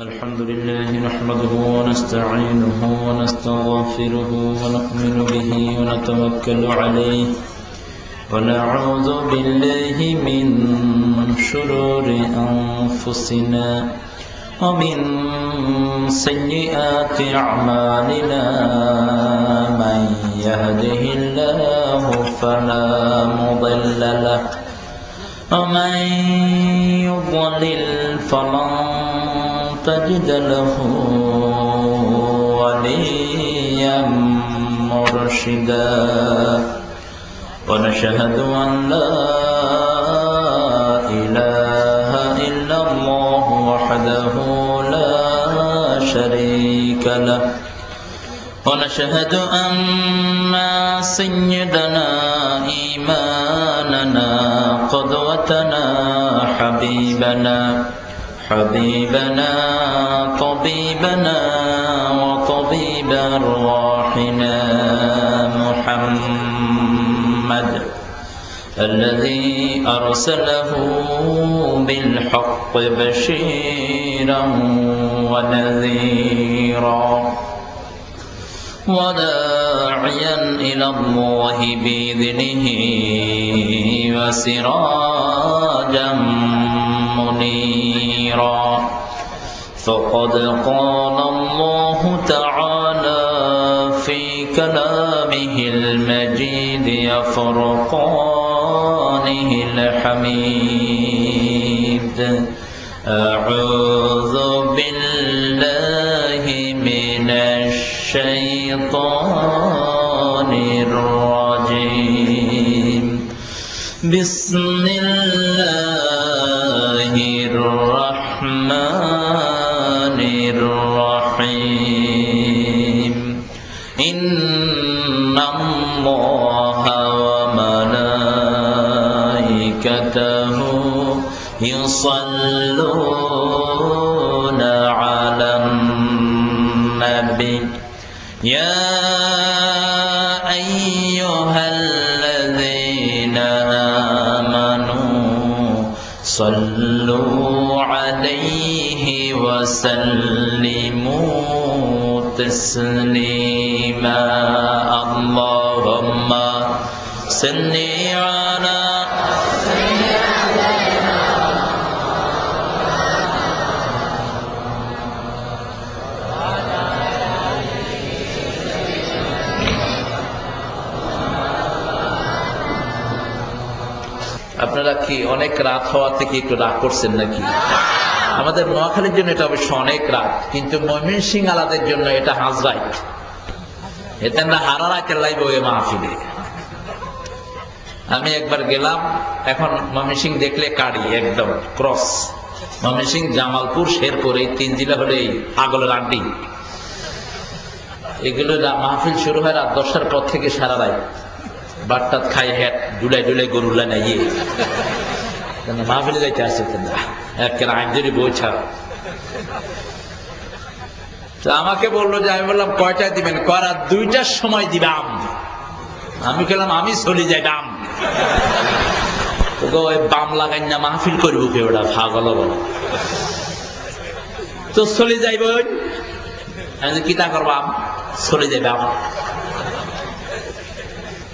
الحمد لله نحمده ونستعينه ونستغفره ونؤمن به ونتوكل عليه ونعوذ بالله من شرور أنفسنا ومن سيئات أعمالنا من يهده الله فلا مضل له ومن يضلل فلن تجد له وليا مرشدا ونشهد أن لا إله إلا الله وحده لا شريك له ونشهد أن سيدنا إيماننا قدوتنا حبيبنا طبيبنا وطبيب أرواحنا محمد الذي أرسله بالحق بشيرا ونذيرا وداعيا إلى الله بإذنه وسراجا منيرا فقد قال الله تعالى في كلامه المجيد وفرقانه الحميد أعوذ بالله من الشيطان الرجيم بسم الله الرحمن الرحيم إن الله وملائكته يصلون على النبي يا أيها الذين آمنوا صلوا عليه وسلموا تسليما اللهم صل على আপনারা কি অনেক রাত হওয়া থেকে একটু রাগ করছেন নাকি? আমাদের নোয়াখালীর জন্য এটা অবশ্য অনেক রাত, কিন্তু ময়মনসিংহ আলাদের জন্য এটা হাজরাইট। এতে আমরা হারারা কেল্লাইব ওই মাহফিলে। আমি একবার গেলাম, এখন ময়মনসিংহ দেখলে কাড়ি একদম ক্রস। ময়মনসিংহ, জামালপুর, শেরপুর এই 3 জেলা হলে পাগলের আড্ডি। এগুলো মাহফিল শুরু হয় রাত 10টার পর থেকে সারা রাত বাট্টাত খাই হ্যাট ডুলাই ডুলাই গরুলা নাইয়ে মাহফিলে যাইতে আসছে একের আইনজুরি বই ছাড়া। তো আমাকে বললো যে, আমি বললাম কয়টায় দিবেন? রাত 2টার সময় দিবাম। আমি বললাম আমি চলে যাই দাম। ওই বাম লাগাই না মাহফিল করব কে? ওটা ভাগল বল। তো চলে যাইব। আমি কিতা করবাম? চলে যাইবাম।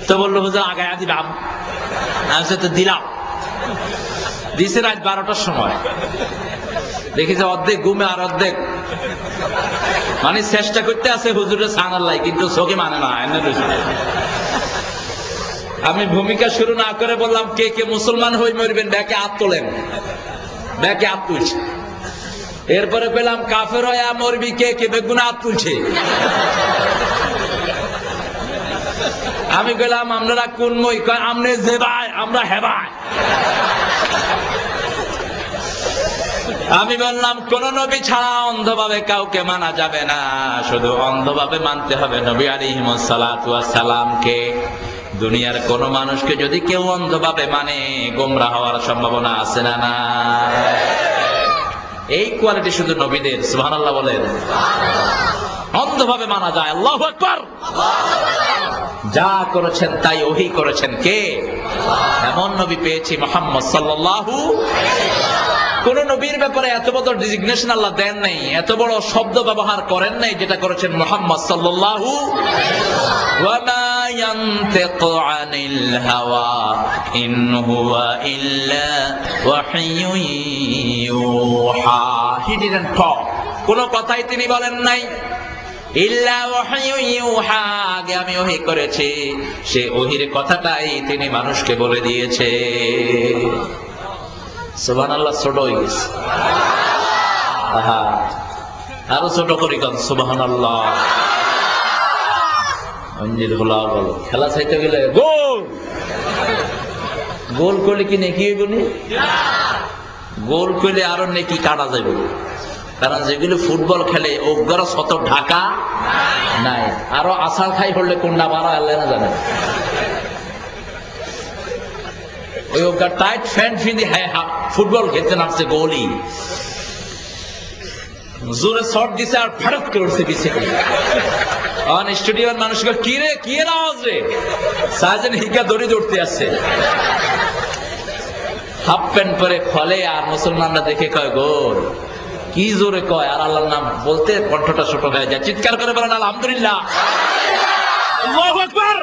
তো বললো হুজুর আগায়া দিবাম। আমি তো দিলাম। দিছে রাত 12টার সময়। দেখেছে অর্ধেক ঘুমে আর অর্ধেক মানে চেষ্টা করতে আছে হুজুরের সানাল্লাই, কিন্তু চোখে মানে না। আমি ভূমিকা শুরু না করে বললাম, কে কে মুসলমান হয়ে মরবেন ব্যাকে হাত তোলেন। ব্যাকে হাত তুলছে। এরপরে পেলাম কাফের হয়ে মরবি কে কে, বেগুনা হাত তুলছে। আমি গেলাম, আপনারা কোন মই? আমনে যে ভাই, আমরা হেবাই। আমি বললাম, কোন নবী ছাড়া অন্ধভাবে কাউকে মানা যাবে না, শুধু অন্ধভাবে মানতে হবে নবী আলাইহিস সালাতু ওয়াস সালামকে। দুনিয়ার কোন মানুষকে যদি কেউ অন্ধভাবে মানে, গোমরা হওয়ার সম্ভাবনা আছে না? না, এই কোয়ালিটি শুধু নবীদের। সুবহানাল্লাহ বলেন। অন্ধভাবে মানা যায়। আল্লাহু আকবার। যা করেছেন তাই ওহী করেছেন কে? এমন নবী পেয়েছি মুহাম্মদ সাল্লাল্লাহু আলাইহি ওয়াসাল্লাম। কোন নবীর ব্যাপারে এত বড় ডিজিগনেশন আল্লাহ দেন নাই, এত বড় শব্দ ব্যবহার করেন নাই যেটা করেছেন মুহাম্মদ সাল্লাল্লাহু ওয়া মা ইয়ানতিকু আনিল হাওয়া ইন হুয়া ইল্লা ওয়াহয়ুন ইউহা। হি ডিডন্ট টক, কোন কথাই তিনি বলেন নাই। ইল্লা ওয়াহয়ুন ইউহা, আগে আমি ওহী করেছি, সেই ওহীর কথাটাই তিনি মানুষকে বলে দিয়েছে। সুবহানাল্লাহ, ছোট হয়ে গেছে। আরো ছোট করি কন সুবহানাল্লাহ। অঞ্জিল হলা বল, খেলা চাইতে গেলে গোল গোল করলে কি নেকি হইব নি? গোল করলে আরো নেকি কাটা যাবে, কারণ যেগুলো ফুটবল খেলে ওগুলো শত ঢাকা নাই, আরো আসার খাই পড়লে কোনটা বাড়া আল্লাহ না জানে। ওই ওটা টাইট ফ্যান্ট ফিন্দি ফুটবল খেলতে নামছে, গোলি জোরে শট দিছে আর ফাড়ক করে উঠছে পিছে। স্টেডিয়ামের মানুষকে কি রে কি আওয়াজ রে, সাজেন হিকা দড়ি দৌড়তে আসছে, হাফ প্যান্ট পরে খলে, আর মুসলমানরা দেখে কয় গোল। কি জোরে কয়, আর আল্লাহর নাম বলতে কণ্ঠটা ছোট হয়ে যায়, চিৎকার করে বলেন আলহামদুলিল্লাহ, আল্লাহু আকবার।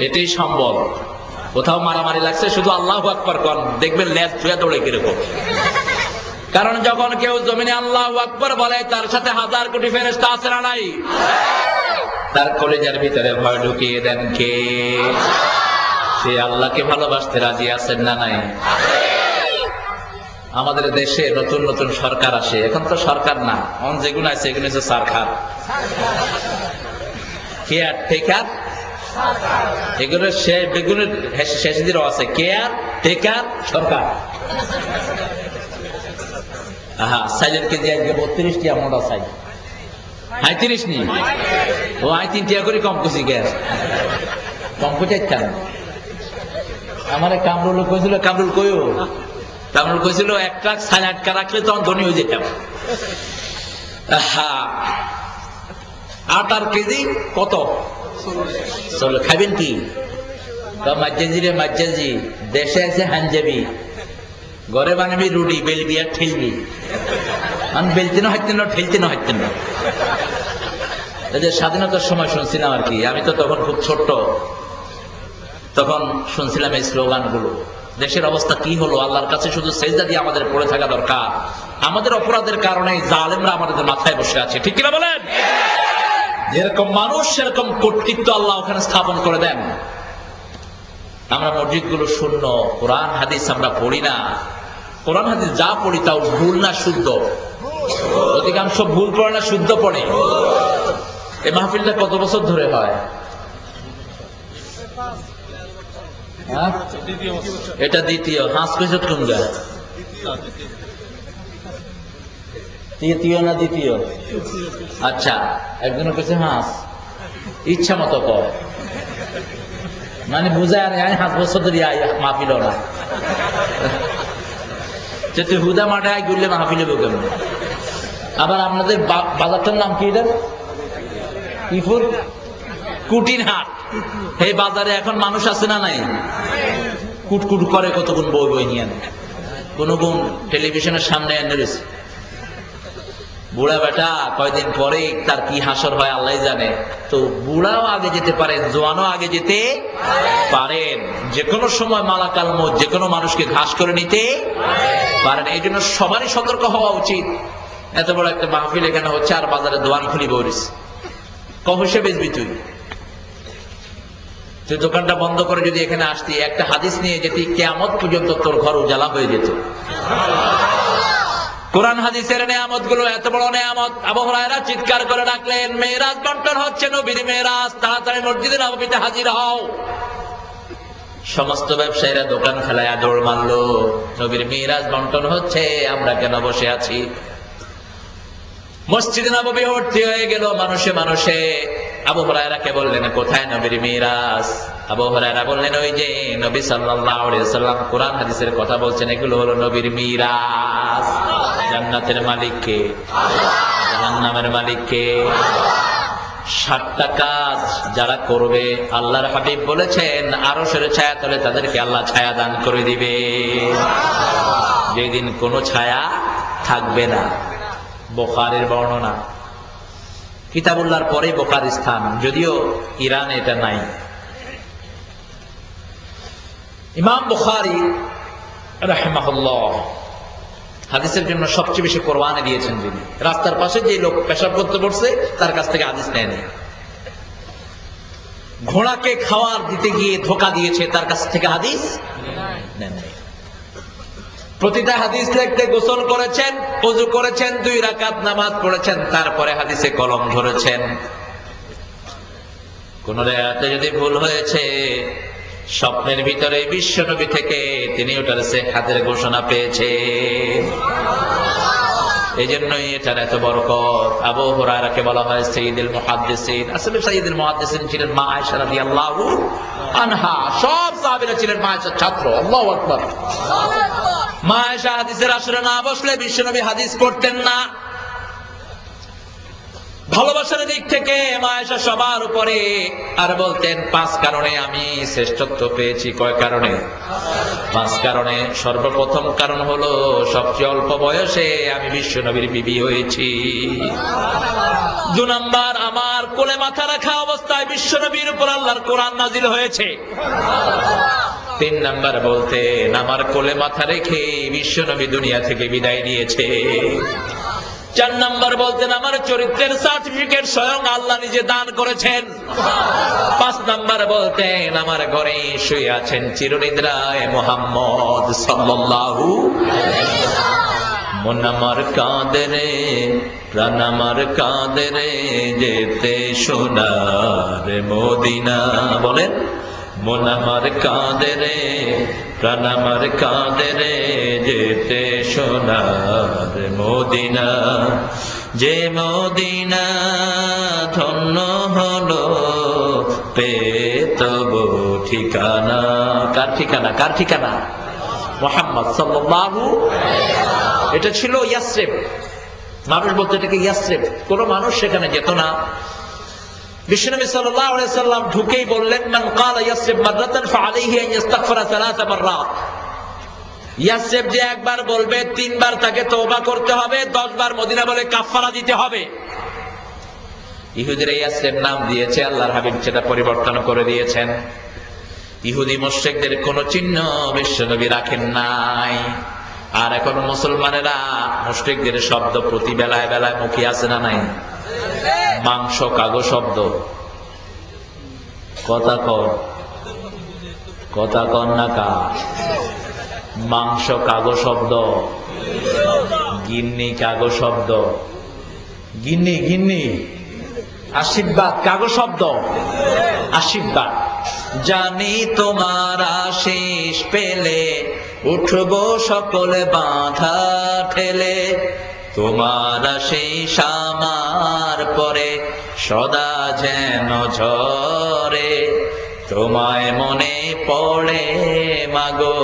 এটাই সম্বল। কোথাও মারামারি লাগছে শুধু আল্লাহু আকবার কন, দেখবেন লেজ ছুঁয়ে দৌড়ে কিরকম। কারণ যখন কেউ জমিনে আল্লাহু আকবার বলে, তার সাথে হাজার কোটি ফেরেশতা আছে না নাই? তার কলিজার ভিতরে ভয় ঢুকিয়ে দেন কে? সে আল্লাহকে ভালোবাসতে রাজি আছেন না নাই? আমাদের দেশে নতুন নতুন সরকার আসে, এখন তো সরকার না, এখন যেগুলো আছে এগুলো হচ্ছে সরকার, কেয়ার টেকার, এগুলো শেষে দিনও আছে কেয়ার টেকার সরকার। সাইলের কেজি আজকে 32 টিয়া মোটা সাইজ, 35 নি ও 3 টিয়া করে কম করছি, গ্যাস কম করে কেন? আমার কামরুল কইছিল, কামরুল কইও, কামরুল কইছিল 1 ট্রাক সাইল আটকা রাখলে তখন ধনী হয়ে যেতাম। আটার কেজি কত? খাবেন কি? মাজ্জাজি রে মাজ্জাজি, দেশে আছে হাঞ্জাবি, ঘরে বানাবি রুটি, বেলবি আর ঠেলবি, আমি বেলতে না হাঁটতেন না, ঠেলতে না হাঁটতেন না। স্বাধীনতার সময় শুনছিলাম আর কি, আমি তো তখন খুব ছোট্ট, তখন শুনছিলাম এই স্লোগান গুলো। দেশের অবস্থা কি হলো, আল্লাহর কাছে শুধু সেজদা দিয়ে আমাদের পড়ে থাকা দরকার। আমাদের অপরাধের কারণে জালেমরা আমাদের মাথায় বসে আছে, ঠিক কিনা বলেন? যেরকম মানুষ সেরকম কর্তৃত্ব আল্লাহ ওখানে স্থাপন করে দেন। আমরা মসজিদ গুলো শূন্য, কোরআন হাদিস আমরা পড়ি না। কোরআন হাদিস যা পড়ি তাও ভুল না শুদ্ধ? অধিকাংশ ভুল পড়ে না শুদ্ধ পড়ে। এই মাহফিলটা কত বছর ধরে হয়? এটা দ্বিতীয়। হাঁস পেয়েছ কোনটা? তৃতীয় না দ্বিতীয়? আচ্ছা, একজনের কাছে হাঁস ইচ্ছা মতো কর, মানে বুঝায় আমি 5 বছর ধরে মাহফিল না, তুই হুদা মাঠে আয় ঘুরলে মাহফিল হবে কেমন? আবার আপনাদের বাজারটার নাম কি? এটা ইফুর কুটির হাট। এই বাজারে এখন মানুষ আছে না নাই? কুটকুট করে কতক্ষণ বই বই নিয়ে, কোন গুণ টেলিভিশনের সামনে এনে রয়েছে। বুড়া বেটা কয়দিন পরে তার কি হাসর হয় আল্লাহ জানে। তো বুড়াও আগে যেতে পারেন, জোয়ানও আগে যেতে পারেন, যে কোনো সময় মালাকাল মত যে কোনো মানুষকে ঘাস করে নিতে পারেন। এই জন্য সবারই সতর্ক হওয়া উচিত। এত বড় একটা মাহফিল এখানে হচ্ছে, আর বাজারে দোয়ান খুলি বলিস, কহসে বেচবি তুই? তুই দোকানটা বন্ধ করে যদি এখানে আসতি, একটা হাদিস নিয়ে যেতি, কিয়ামত পর্যন্ত তোর ঘর উজালা হয়ে যেত। কোরআন হাদিসের নিয়ামত গুলো এত বড় নিয়ামত। আবু হুরায়রা চিৎকার করে ডাকলেন, মেরাজ বন্টন হচ্ছে, নবীর মেরাজ, তাড়াতাড়ি মসজিদে নববীতে হাজির হও। সমস্ত ব্যবসায়ীরা দোকান ফেলায় দৌড় মারলো, নবীর মেরাজ বন্টন হচ্ছে, আমরা কেন বসে আছি? মসজিদে নববী ভর্তি হয়ে গেল মানুষে মানুষে। আবু হুরায়রাকে বললেন, কোথায় নবীর মিরাজ? আবু হুরায়রা বললেন, ওই যে নবী সাল্লাল্লাহু আলাইহি ওয়াসাল্লাম কোরআন হাদিসের কথা বলছেন, এগুলো হলো নবীর মিরাজ। জান্নাতের মালিক কে? জাহান্নামের মালিক কে? 7টা কাজ যারা করবে, আল্লাহর হাবিব বলেছেন আরশের ছায়াতলে তাদেরকে আল্লাহ ছায়া দান করে দিবে। যেদিন কোনো ছায়া থাকবে না। বুখারীর বর্ণনা। কিতাবুল্লাহর পরে বুখারী স্থান, যদিও ইরানে এটা নাই। ইমাম বুখারী রাহিমাহুল্লাহ হাদিসের জন্য সবচেয়ে বেশি কোরবানি দিয়েছেন যিনি। রাস্তার পাশে যে লোক পেশাব করতে বসছে তার কাছ থেকে হাদিস নেয়নি। ঘোড়াকে খাওয়ার দিতে গিয়ে ধোকা দিয়েছে, তার কাছ থেকে হাদিস নেননি। প্রতিটা হাদিস লিখতে গোসল করেছেন, ওযু করেছেন, 2 রাকাত নামাজ পড়েছেন, তারপরে হাদিসে কলম ধরেছেন। কোন রাতে যদি ভুল হয়েছে, স্বপ্নের ভিতরে বিশ্বনবী থেকে তিনি ওটার সিহহাতের ঘোষণা পেয়েছে। এই জন্যই এটার এত বরকত। আবু হুরায়রাকে বলা হয় সাইয়্যিদুল মুহাদ্দিসিন। আসলে সাইয়্যিদুল মুহাদ্দিসিন ছিলেন মা আয়েশা রাদিয়াল্লাহু আনহা। সব সাহাবীরা ছিলেন মা আয়েশার ছাত্র। আল্লাহু আকবার। মা আয়েশা হাদিসের আসরে না বসলে বিশ্বনবী হাদিস পড়তেন না। ভালোবাসার দিক থেকে মা আয়েশা সবার উপরে। আর বলতেন 5 কারণে আমি শ্রেষ্ঠত্ব পেয়েছি। কয় কারণে? 5 কারণে। সর্বপ্রথম কারণ হলো সবচেয়ে অল্প বয়সে আমি বিশ্বনবীর বিবি হয়েছি। 2 নাম্বার, আমার কোলে মাথা রাখা অবস্থায় বিশ্বনবীর উপর আল্লাহর কোরআন নাজিল হয়েছে। 3 নাম্বার বলতেন আমার কোলে মাথা রেখে বিশ্বনবী দুনিয়া থেকে বিদায় নিয়েছে। 4 নাম্বার বলতেন আমার চরিত্রের সার্টিফিকেট স্বয়ং আল্লাহ নিজে দান করেছেন। 5 নাম্বার বলতেন আমার ঘরে শুয়ে আছেন চিরনিদ্রায় মুহাম্মদ সাল্লাল্লাহু আলাইহি ওয়াসাল্লাম। মন আমার কাঁদে রে, প্রাণ আমার কাঁদে রে, যেতে সোনার মদিনা। বলেন, মন আমার কাঁদে রে, প্রাণ আমার কাঁদে রে, যেতে সোনার মদিনা। যে মদিনা ধন্য হলো পেয়ে তবু ঠিকানা। কার ঠিকানা? কার ঠিকানা? মুহাম্মদ সাল্লাল্লাহু আলাইহি ওয়াসাল্লাম। এটা ছিল ইয়াসরিব। মানুষ বলতে এটাকে ইয়াসরিব। কোন মানুষ সেখানে যেত না। বিশ্বনবী সাল্লাল্লাহু আলাইহি ওয়াসাল্লাম ঢুকেই বললেন মান ক্বালা ইয়াসরিব মাররাতান ফাআলাইহি আন ইস্তাগফিরা 3 মাররাত। ইয়াসরিব যে একবার বলবে 3 বার তাকে তওবা করতে হবে, 10 বার মদিনা বলে কাফারা দিতে হবে। ইহুদিরা ইয়াসরিব নাম দিয়েছে, আল্লাহর হাবিব সেটা পরিবর্তন করে দিয়েছেন। ইহুদি মুশরিকদের কোন চিহ্ন বিশ্বনবী রাখেন নাই। আর এখন মুসলমানেরা মুশরিকদের শব্দ প্রতি বেলায় বেলায় মুখে আছে না নাই? মাংস কাগজ শব্দ। কথা কন না কা? মাংস কাগজ শব্দ, গিন্নি কাগজ শব্দ, গিন্নি আশীর্বাদ কাগজ শব্দ, আশীর্বাদ। জানি তোমার আশিস পেলে উঠবো সকলে বাঁধা ঠেলে, তোমার আশিস আমার পরে সদা যেন ঝরে, তোমায় মনে পড়ে মাগো,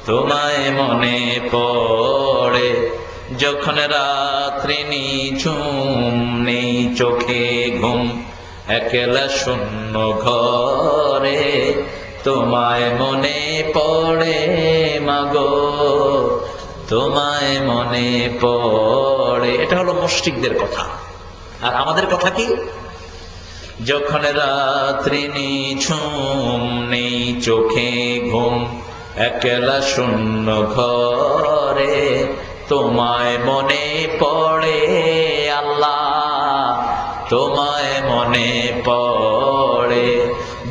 তোমায় মনে পড়ে। যখন রাত্রি নিঝুম নেই চোখে ঘুম, একলা শূন্য ঘরে, তোমায় মনে পড়ে মাগো, তোমায় মনে পড়ে। এটা হলো মুশরিকদের কথা। আর আমাদের কথা কি? যখন রাত্রি নিঝুম নেই চোখে ঘুম, একলা শূন্য ঘরে, তোমায় মনে পড়ে আল্লাহ, তোমায় মনে পড়ে।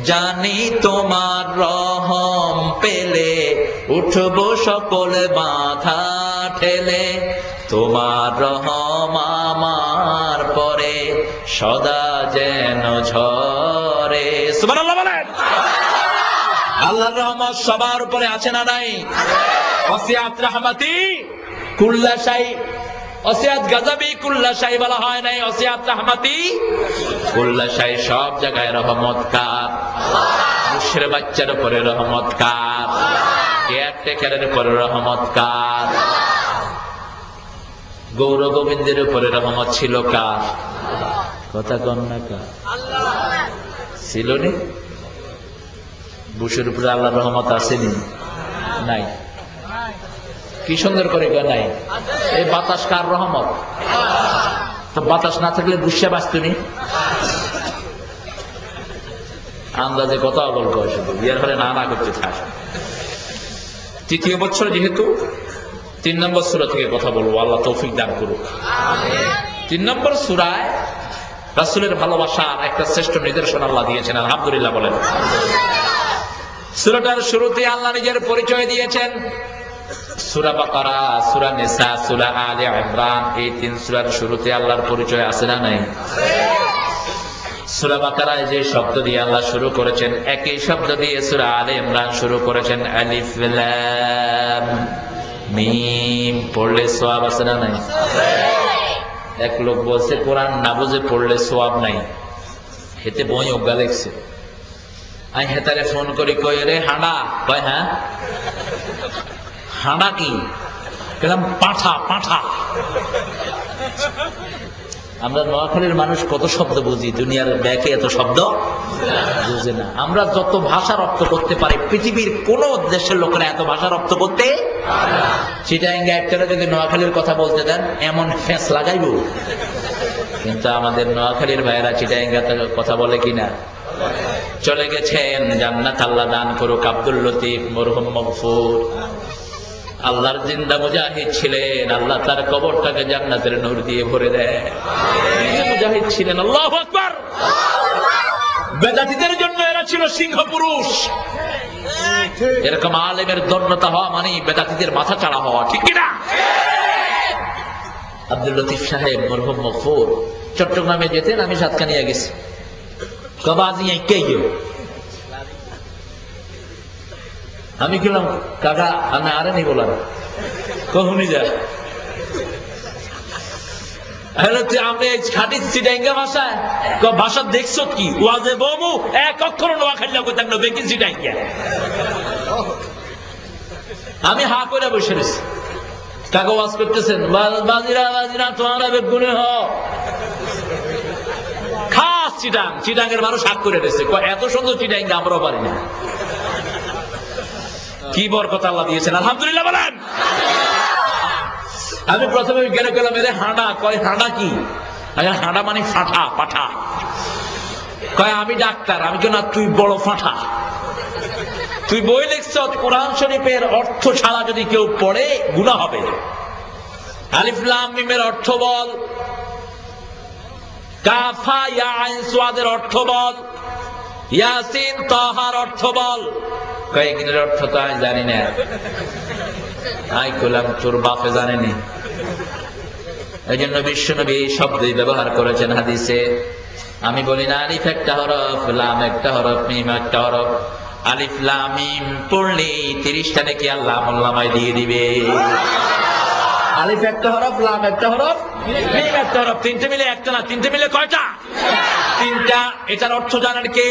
জানি তোমার রহম পেলে উঠবো সকলে বাঁধা ঠেলে, তোমার রহম আমার পরে সদা যেন ঝরে। সুবহানাল্লাহ বলেন। আল্লাহর রহমত সবার উপরে আছে না নাই? ওয়াসিআত রাহমাতি কুল্লা শাই। ওয়াসিআত গাযাবি কুল্লা শাই বলা হয় নাই, ওয়াসিআত রাহমাতি কুল্লা শাই। সব জায়গায় রহমত কার? মুশরিক বাচ্চার উপরে রহমত কার? কেয়ারটেকারের উপরে রহমত কার? গৌর গোবিন্দের উপরে রহমত ছিল কার? কথা কন না কার? ছিল নি? বুশের উপরে আল্লাহর রহমত আসেনি? নাই। কি সুন্দর করে নাই। এই বাতাস কার রহমত? তো বাতাস না থাকলে বুঝে বাঁচতনি। আন্দাজে কথা বলতে হয় শুধু, এর ফলে না করতে থাকে। তৃতীয় বছর যেহেতু 3 নম্বর সূরা থেকে কথা বলবো, আল্লাহ তৌফিক দান করুক। 3 নম্বর সূরায় রাসূলের ভালোবাসার একটা শ্রেষ্ঠ নিদর্শন আল্লাহ দিয়েছেন, আলহামদুলিল্লাহ বলেন। সূরাটার শুরুতে আল্লাহ নিজের পরিচয় দিয়েছেন। সূরা বাকারা, সূরা নিসা, সূরা আলে ইমরান, এই 3 সূরার শুরুতে আল্লাহর পরিচয় আছে না নাই? সূরা বাকারায় যে শব্দ দিয়ে আল্লাহ শুরু করেছেন, একই শব্দ দিয়ে সূরা আলে ইমরান শুরু করেছেন, আলিফ লাম মিম। পড়লে সওয়াব আছে না নাই? এক লোক বলছে কোরআন না বুঝে পড়লে সওয়াব নাই, হেতে বই অজ্ঞা লেখছে। আমি হেতারে ফোন করি, কই রে হাঁড়া? কয় হ্যাঁ। হাঁড়া কি? বললাম পাঁঠা। পাঁঠা। আমরা নোয়াখালীর মানুষ কত শব্দ বুঝি, দুনিয়ার ব্যাকে এত শব্দ বুঝে না। আমরা যত ভাষা রপ্ত করতে পারি, পৃথিবীর কোন দেশের লোকেরা এত ভাষা রপ্ত করতে। চিটাঙ্গা একটা যদি নোয়াখালীর কথা বলতে দেন, এমন ফেঁস লাগাইব। কিন্তু আমাদের নোয়াখালীর ভাইয়েরা চিটাঙ্গাতে কথা বলে কিনা? চলে গেছেন, জান্নাত আল্লাহ দান করুক, আব্দুল লতিফ মরহুম মগফুর। আল্লাহর জিন্দা মুজাহিদ ছিলেন, আল্লাহ তার কবরটাকে জান্নাতের নূর দিয়ে ভরে দেয়। মুজাহিদ ছিলেন, আল্লাহু আকবার। বেদাতীদের জন্য এরা ছিল সিংহ পুরুষ। এরকম আলেমের ধন্যতা হওয়া মানে বেদাতীদের মাথা চাড়া হওয়া, ঠিক কিনা? আব্দুল লতিফ সাহেব মরহুম মগফুর চট্টগ্রামে যেতেন, আমি সাতকানিয়া গেছি। আমি গেলাম, কাকা আমি আরে নি বলার কখনই যায়। ভাষা দেখছো কি? ওয়াজে বমু এক অক্ষর নোয়া খাইলা করতাম না, বেকি চিটাঙ্গা। আমি হা করে বসে রয়েছি, কাকা ওয়াজ করতেছেন, বাজিরা বাজিরা তোমার বেগুনে হ। খাস চিটাং, চিটাঙ্গের মানুষ হাক করে রয়েছে, এত সুন্দর চিটাঙ্গা আমরাও পারি না। কি বরকত আল্লাহ দিয়েছেন, আলহামদুলিল্লাহ বলেন। আমি প্রথমে গেলে গেলাম, এদের হাঁড়া। কয় হাঁড়া কি? হাঁড়া মানে ফাঁটা, পাঠা। কয় আমি ডাক্তার। আমি কেন? তুই বড় ফাঁটা। তুই বই লিখছ, কোরআন শরীফের অর্থ ছাড়া যদি কেউ পড়ে গুনাহ হবে। আলিফ লাম মিমের অর্থ বল, কাফা ইয়া আইন সাদের অর্থ বল, ইয়াসিন তাহার অর্থ বল। কয়েকদিনের অর্থ তো আমি জানি না। আই কইলাম তোর বাপে জানেনি। এই জন্য বিশ্বনবী এই শব্দই ব্যবহার করেছেন হাদিসে। আমি বলি না আলিফ একটা হরফ, লাম একটা হরফ, মিম একটা হরফ। আলিফ লাম মিম পড়লে 30টা নাকি আল্লাহ আমলনামায় দিয়ে দিবে। আলিফ একটা হরফ, লাম একটা হরফ, মিম একটা হরফ, 3টে মিলে একটা না, 3টে মিলে কয়টা? 3টা। এটার অর্থ জানেন কে?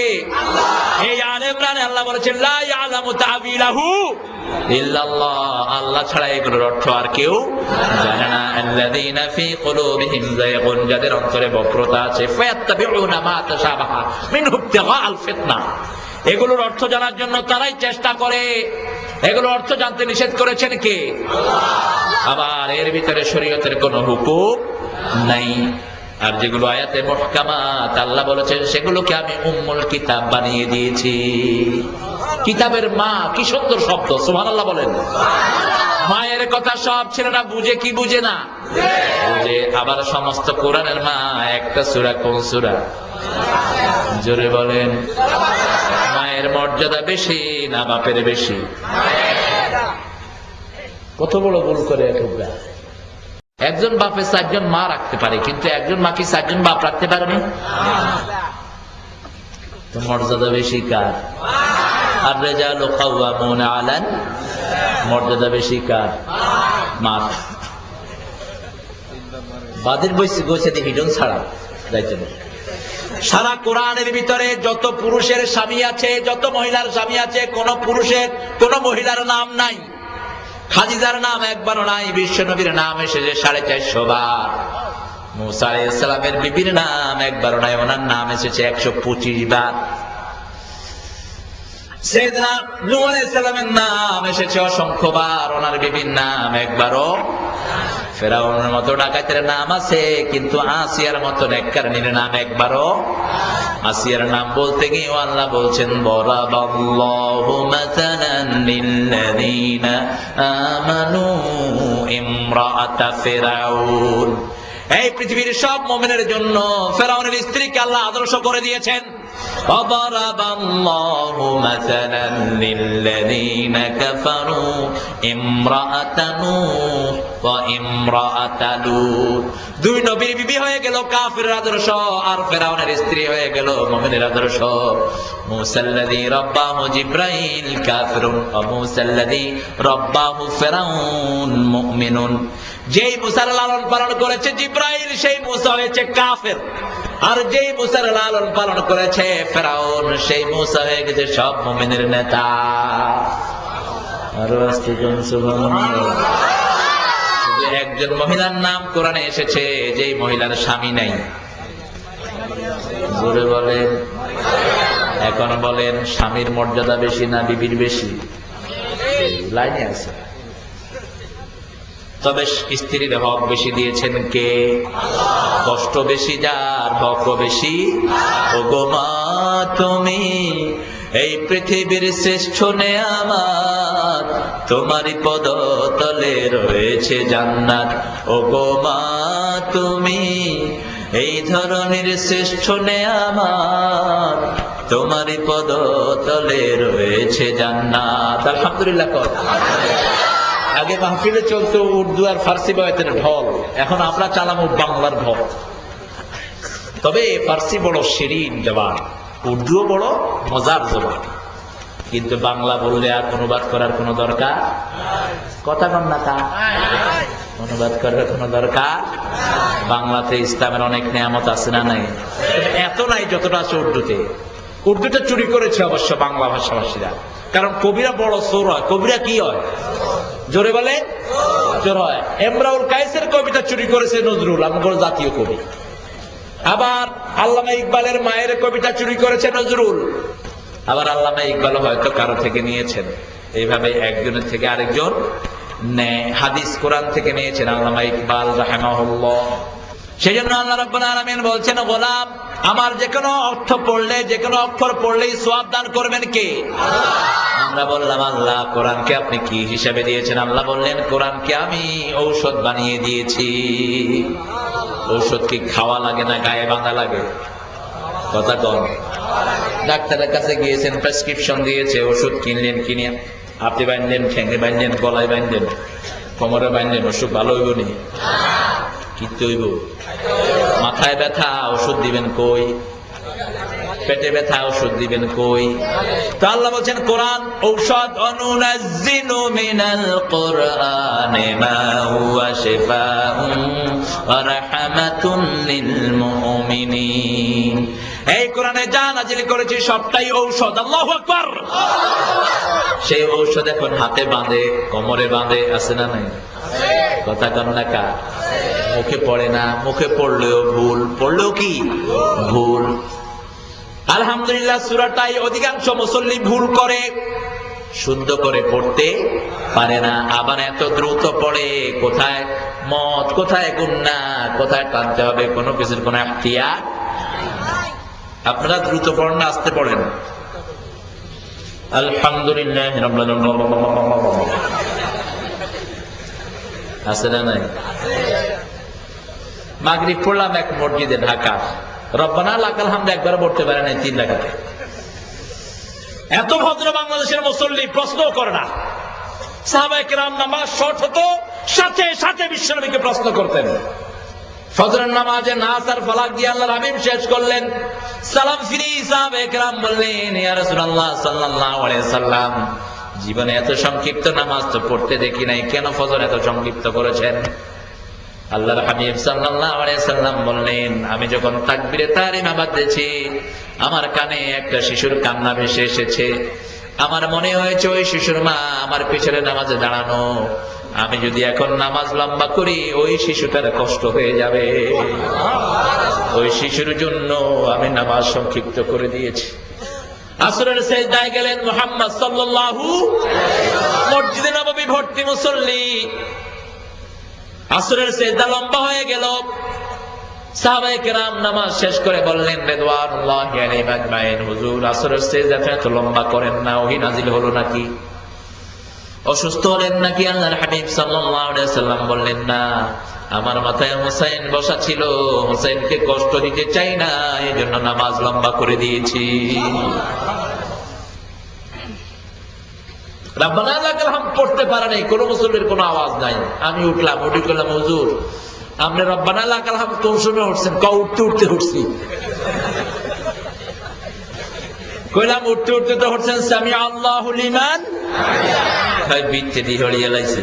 এই আলে ইমরানে আল্লাহ বলেছেন, লা ইয়ালামু তা'বিলাহু ইল্লাল্লাহ। আল্লাহ ছাড়া এগুলোর অর্থ আর কেউ জানে না। আল্লাযীনা ফী কুলুবিহিম যায়গুন, যাদের অন্তরে বক্রতা আছে, ফায়াত্তাবিউনা মা তাশাবাহা মিনহু ইবতিগাআল ফিতনা। এগুলোর অর্থ জানার জন্য তারাই চেষ্টা করে। এগুলোর অর্থ জানতে নিষেধ করেছেন কে? আল্লাহ। আবার এর ভিতরে শরীয়তের কোনো হুকুম নাই। আর যেগুলো আয়াতে মুহকামাত আল্লাহ বলেছেন, সেগুলোকে আমি উম্মুল কিতাব বানিয়ে দিয়েছি। কিতাবের মা, কি সুন্দর শব্দ, সুবহানাল্লাহ বলেন। মায়ের কথা সব ছেলেরা বুঝে কি বুঝে না? বুঝে। আবার সমস্ত কোরআনের মা একটা সূরা, কোন সূরা? জোরে বলেন। মায়ের মর্যাদা বেশি না বাপের বেশি? কত বড় ভুল করে এটুকরা। একজন বাপে 4জন মা রাখতে পারে, কিন্তু একজন মা কি 4জন বাপ রাখতে পারেনি? তো মর্যাদা বেশি কার? আর রিজালু কাওয়ামুনা আলান, মর্যাদা বেশি কার? মার। বাদের বইছে গোছে দি হিডন ছাড়া যাইতে না। সারা কোরআনের ভিতরে যত পুরুষের স্বামী আছে, যত মহিলার স্বামী আছে, কোন পুরুষের কোন মহিলার নাম নাই। খাদিজার নাম একবারও নাই। বিশ্বনবীর নাম এসেছে 450 বার। মুসা আলাইহিস সালামের বিবির নাম একবারও নাই, ওনার নাম এসেছে 125 বার। সাইয়েদনা নূহ আলাইহিস সালামের নাম এসেছে অসংখ্যবার, ওনার বিবির নাম একবারও। ফেরাউনের মতো ডাকাতের নাম আছে, কিন্তু আসিয়ার মতো নেককারনীর নাম একবারও। আসিয়ার নাম বলতে গিয়ে আল্লাহ বলছেন বরাবাল্লাহু মাতালান লিল্লাযীনা আমানু ইমরাআতা ফিরাউন। এই পৃথিবীর সব মুমিনের জন্য ফেরাউনের স্ত্রীকে আল্লাহ আদর্শ করে দিয়েছেন। ওয়াদারাবাল্লাহু মাসালান লিল্লাযীনা কাফারু ইমরাআতা নূহ ওয়া ইমরাআতা লূত। দুই নবীর বিবি হয়ে গেল কাফিরের আদর্শ, আর ফেরাউনের স্ত্রী হয়ে গেল মুমিনের আদর্শ। মুসাল্লাযী রাব্বাহু জিবরাইল কাফিরুন ওয়া মুসাল্লাযী রাব্বাহু ফিরাউন মুমিনুন। যেই মুসার লালন পালন করেছে জিবরাইল, সেই মুসা হয়েছে কাফের। আর যেই মুসার লালন পালন করেছে ফেরাউন, সেই মুসা হয়ে গেছে সব মুমিনের নেতা। আরো আস্তে কোন সুবহানাল্লাহ। শুধু একজন মহিলার নাম কোরআনে এসেছে, যেই মহিলার স্বামী নাই। জোরে বলেন। এখন বলেন, স্বামীর মর্যাদা বেশি না বিবির বেশি? লাইনে আছে। তবে স্ত্রীর হক বেশি দিয়েছেন কে? কষ্ট বেশি যার, হক বেশি। ওগো মা তুমি এই পৃথিবীর শ্রেষ্ঠ নেয়ামত, তোমারই পদতলে রয়েছে জান্নাত। ওগো মা তুমি এই ধরনের শ্রেষ্ঠ নেয়ামত, তোমারই পদতলে রয়েছে জান্নাত। আলহামদুলিল্লাহ। আগে মাহফিলে চলতো উর্দু আর ফার্সি বয়াতের ঢল, এখন আমরা চালাবো বাংলার ঢল। তবে ফার্সি বড় শিরিন জবান, উর্দুও বড় মজার জবান, কিন্তু বাংলা বললে আর অনুবাদ করার কোনো দরকার কথা কম না তা অনুবাদ করার কোনো দরকার। বাংলাতে ইসলামের অনেক নিয়ামত আছে না নাই? এত নাই যতটা আছে উর্দুতে। উর্দুটা চুরি করেছে অবশ্য বাংলা ভাষাভাষীরা, কারণ কবিরা বড় চোর হয়। কবিরা কি হয়? জোরে বলে চোর হয়। ইমরাউল কায়েসের কবিতা চুরি করেছে নজরুল, আমাদের জাতীয় কবি। আবার আল্লামা ইকবালের মায়ের কবিতা চুরি করেছে নজরুল। আবার আল্লামা ইকবাল হয়তো কারো থেকে নিয়েছেন। এইভাবে একজনের থেকে আরেকজন নেয়। হাদিস কোরআন থেকে নিয়েছেন আল্লামা ইকবাল রাহিমাহুল্লাহ। সেই জন্য আল্লাহ রাব্বুল আলামিন বলছেন, গোলাম আমার যে কোনো অর্থ পড়লে, যে কোনো অক্ষর পড়লেই সওয়াব দান করবেন কে? আমরা বললাম আল্লাহ, কোরআনকে আপনি কি হিসাবে দিয়েছেন? আল্লাহ বললেন, কোরআনকে আমি ঔষধ বানিয়ে দিয়েছি। ঔষধ কি খাওয়া লাগে না গায়ে বাঁধা লাগে? কথা কম। ডাক্তারের কাছে গিয়েছেন, প্রেসক্রিপশন দিয়েছে, ওষুধ কিনলেন, কিনে আপনি বাঁধলেন, ঠ্যাঙে বাঁধলেন, গলায় বাঁধলেন, কোমরে বাঁধলেন, ওষুধ ভালো হইব নি? কি হইব? মাথায় ব্যথা ওষুধ দিবেন কই? পেটে ব্যথা ওষুধ দিবেন কই? তো আল্লাহ বলছেন কোরআন ঔষধ। অনুনাজ্জিলু মিনাল কুরআনি মা হুয়া শিফাউন ওয়া রাহমাতুন লিল মুমিনিন। এই কোরআনে যা নাযিল করেছি সবটাই ঔষধ। আল্লাহু আকবার। সেই ঔষধ এখন হাতে বাঁধে, কোমরে বাঁধে, আছে না নাই? কথা কন না কা? মুখে পড়ে না, মুখে পড়লেও ভুল, পড়লেও কি ভুল। আলহামদুলিল্লাহ, সূরাটাই অধিকাংশ মুসল্লি ভুল করে, শুদ্ধ করে পড়তে পারে না। আবার এত দ্রুত পড়ে, কোথায় মত, কোথায় গুন্না, কোথায় টানতে হবে, কোনো কিছুর কোনো ইখতিয়ার। আপনারা দ্রুত পড়েন না আস্তে পড়েন? আলহামদুলিল্লাহ রাব্বিল আলামিন আছে না নাই? মাগরিব পড়লাম এক মসজিদে ঢাকা, রব্বানা লাকাল হামদ একবার পড়তে পারে নাই 3 রাকাতে। এত ভদ্র বাংলাদেশের মুসল্লি প্রশ্ন করে না। সাহাবায়ে কেরাম নামাজ শর্ট হতো, সাথে সাথে বিশ্বনবীকে প্রশ্ন করতেন। ফজরের নামাজে নাস আর ফালাক দিয়ে আল্লাহর হাবিব শেষ করলেন, সালাম ফিরি সাহাবায়ে কেরাম বললেন, ইয়া রাসূলুল্লাহ সাল্লাল্লাহু আলাইহি সাল্লাম, জীবনে এত সংক্ষিপ্ত নামাজ তো পড়তে দেখি নাই, কেন ফজর এত সংক্ষিপ্ত করেছেন? আল্লাহর হাবিব সাল্লাল্লাহু আলাইহি সাল্লাম বললেন, আমি যখন তাকবীরে তাহরিমা বাজেছি, আমার কানে একটা শিশুর কান্না ভেসে এসেছে। আমার মনে হয়েছে ওই শিশুর মা আমার পিছনে নামাজে দাঁড়ানো। আমি যদি এখন নামাজ লম্বা করি, ওই শিশুটার কষ্ট হয়ে যাবে। ওই শিশুর জন্য আমি নামাজ সংক্ষিপ্ত করে দিয়েছি। আসরের সেজদায় গেলেন মুহাম্মদ সাল্লাল্লাহু মসজিদে নববী ভর্তি মুসল্লি। আসরের সেজদা লম্বা হয়ে গেল। সাহাবায়ে কেরাম নামাজ শেষ করে বললেন রিদওয়ানুল্লাহি আলাইহিম আজমাইন, হুজুর আসরের সেজদাটা এত লম্বা করেন না, ওহী নাজিল হলো নাকি? অসুস্থ হলেন নাকি? আল্লাহর হাবিব সাল্লাল্লাহু আলাইহি ওয়াসাল্লাম বললেন না, আমার মাথায় হুসাইন বসা ছিল, হুসাইনকে কষ্ট দিতে চাই না, এজন্য নামাজ লম্বা করে দিয়েছি। রাব্বানা লাকাল হামদ পড়তে পারে নাই, কোন মুসল্লির কোনো আওয়াজ নাই। আমি উঠলাম, উঠে বললাম হুজুর আপনি রাব্বানা লাকাল হামদ কোন সময় উঠছেন? উঠতে উঠতে উঠছি। কইলাম উঠতে উঠতে তো উঠছেন সামি আল্লাহু লিমান ভাই বিচ্ছে দি হড়িয়ে লাইছে।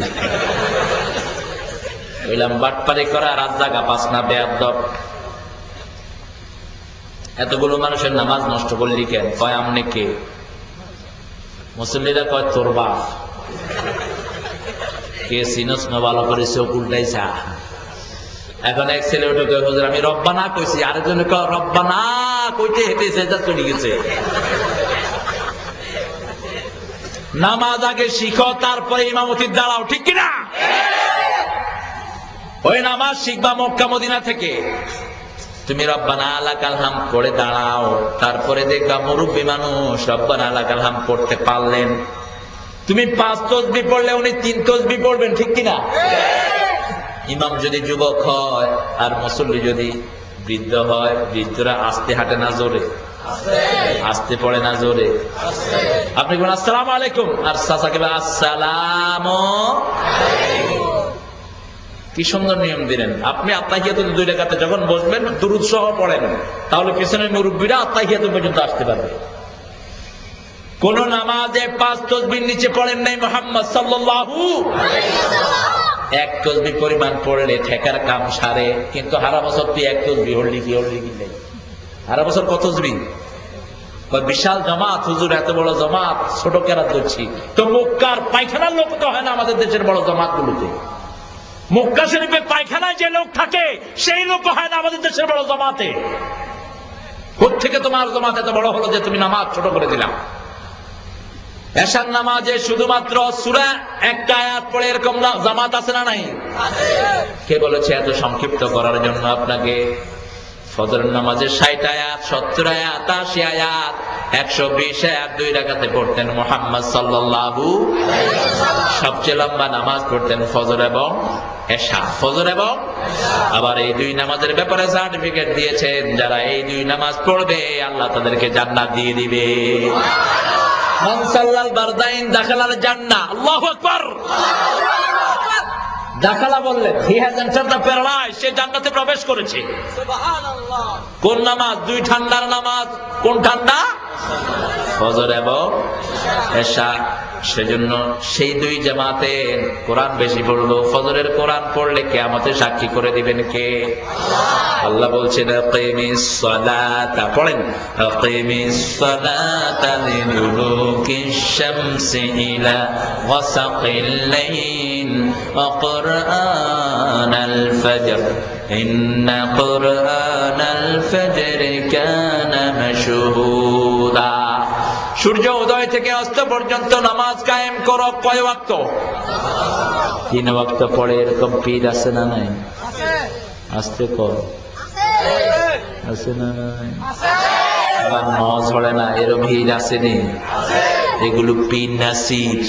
কইলাম বাটপারি করা রাত জাগা পাস না বেয়াদব, এতগুলো মানুষের নামাজ নষ্ট করলি কেন? কয় আমনে কে? মুসল্লিরা কয় তোর বাপ। কে সিনস না ভালো করে চোখ উল্টাইছা। এখন এক ছেলে উঠে কয় হুজুর আমি রব্বানা কইছি, আরেকজন কয় রব্বানা কইতে হেঁটে সেজদা চলে গেছে। নামাজ আগে শিখো, তারপরে ইমামতির দাঁড়াও, ঠিক কিনা? ওই নামাজ শিখবা মক্কা মদিনা থেকে। তুমি রব্বানা লাকাল হামদ পড়ে দাঁড়াও, তারপরে দেখবা মুরব্বী মানুষ রব্বানা লাকাল হামদ পড়তে পারলেন। তুমি 5 তাসবিহ পড়লে উনি 3 তাসবিহ পড়বেন, ঠিক কিনা? ইমাম যদি যুবক হয় আর মুসল্লি যদি বৃদ্ধ হয়, বৃদ্ধরা আস্তে হাঁটে না জোরে? আস্তে পড়ে না জোরে? আপনি বলেন আসসালামু আলাইকুম আর চাচাকে বলেন আসসালামু আলাইকুম। কি সুন্দর নিয়ম দিলেন আপনি। আত্তাহিয়াতুল 2 রাকাতে যখন বসবেন দুরূদ সহ পড়েন, তাহলে পিছনের মুরব্বীরা আত্তাহিয়াতুল পর্যন্ত আসতে পারবে। কোন নামাজে 5 তাসবিহ নিচে পড়েন নাই মুহাম্মদ সাল্লাল্লাহু আলাইহি ওয়াসাল্লাম। 1 তাসবিহ পরিমাণ পড়লে ঠেকার কাম সারে, কিন্তু সারা বছর তুই 1 তাসবিহ হলি কি নাই? সারা বছর কত তাসবিহ? বিশাল জামাত হুজুর, এত বড় জামাত ছোট কেরাত ধরছি তো মক্কার পায়খানার লোক তো হয় না আমাদের দেশের বড় জামাত গুলোতে। মক্কা শরীফে পায়খানায় যে লোক থাকে সেই লোক হয় না আমাদের দেশের বড় জামাতে। কোত্থেকে তোমার জামাত এত বড় হলো যে তুমি নামাজ ছোট করে দিলাম? এশার নামাজে শুধুমাত্র সূরা একটা আয়াত পড়ে এরকম জামাত আছে না নাই? কে বলেছে এত সংক্ষিপ্ত করার জন্য আপনাকে? ফজরের নামাজে 60 আয়াত, 70 আয়াত, 80 আয়াত, 120 আয়াত 2 রাকাতে পড়তেন মুহাম্মদ সাল্লাল্লাহু আলাইহি ওয়াসাল্লাম। সবচেয়ে লম্বা নামাজ পড়তেন ফজর এবং এশা। ফজর এবং আবার এই 2 নামাজের ব্যাপারে সার্টিফিকেট দিয়েছেন, যারা এই 2 নামাজ পড়বে আল্লাহ তাদেরকে জান্নাত দিয়ে দিবে। মান সাল্লাল বারদাইন দাখালাল জান্নাহ। আল্লাহু আকবার। দাখালা বললেন he has entered the paradise, সে জান্নাতে প্রবেশ করেছে। সুবহানাল্লাহ। কোন নামাজ? 2 ঠান্ডার নামাজ। কোন ঠান্ডা? ফজর এবং এশা। সেজন্য সেই 2 জামাতে কোরআন বেশি পড়লো। ফজরের কোরআন পড়লে কিয়ামতে সাক্ষী করে দিবেন কে? আল্লাহ বলছেন আকিমিস সালাতা, পড়েন আকিমিস সালাতা লিদুলুকিশ শামসি ইলা ওয়াসাকিল লাইল ওয়া কুরআনাল ফজর ইন্না কুরআনাল ফজরি কানা মাশহুদা। সূর্য উদয় থেকে অস্ত পর্যন্ত নামাজ কায়েম করো। কয় ওয়াক্ত? 3 ওয়াক্ত পড়ে এরকম পীর আছে না নাই? আসতে কর আছে না নাই? নামাজ পড়ে না এরকম পীর আছে নি? এগুলো পীর না সির?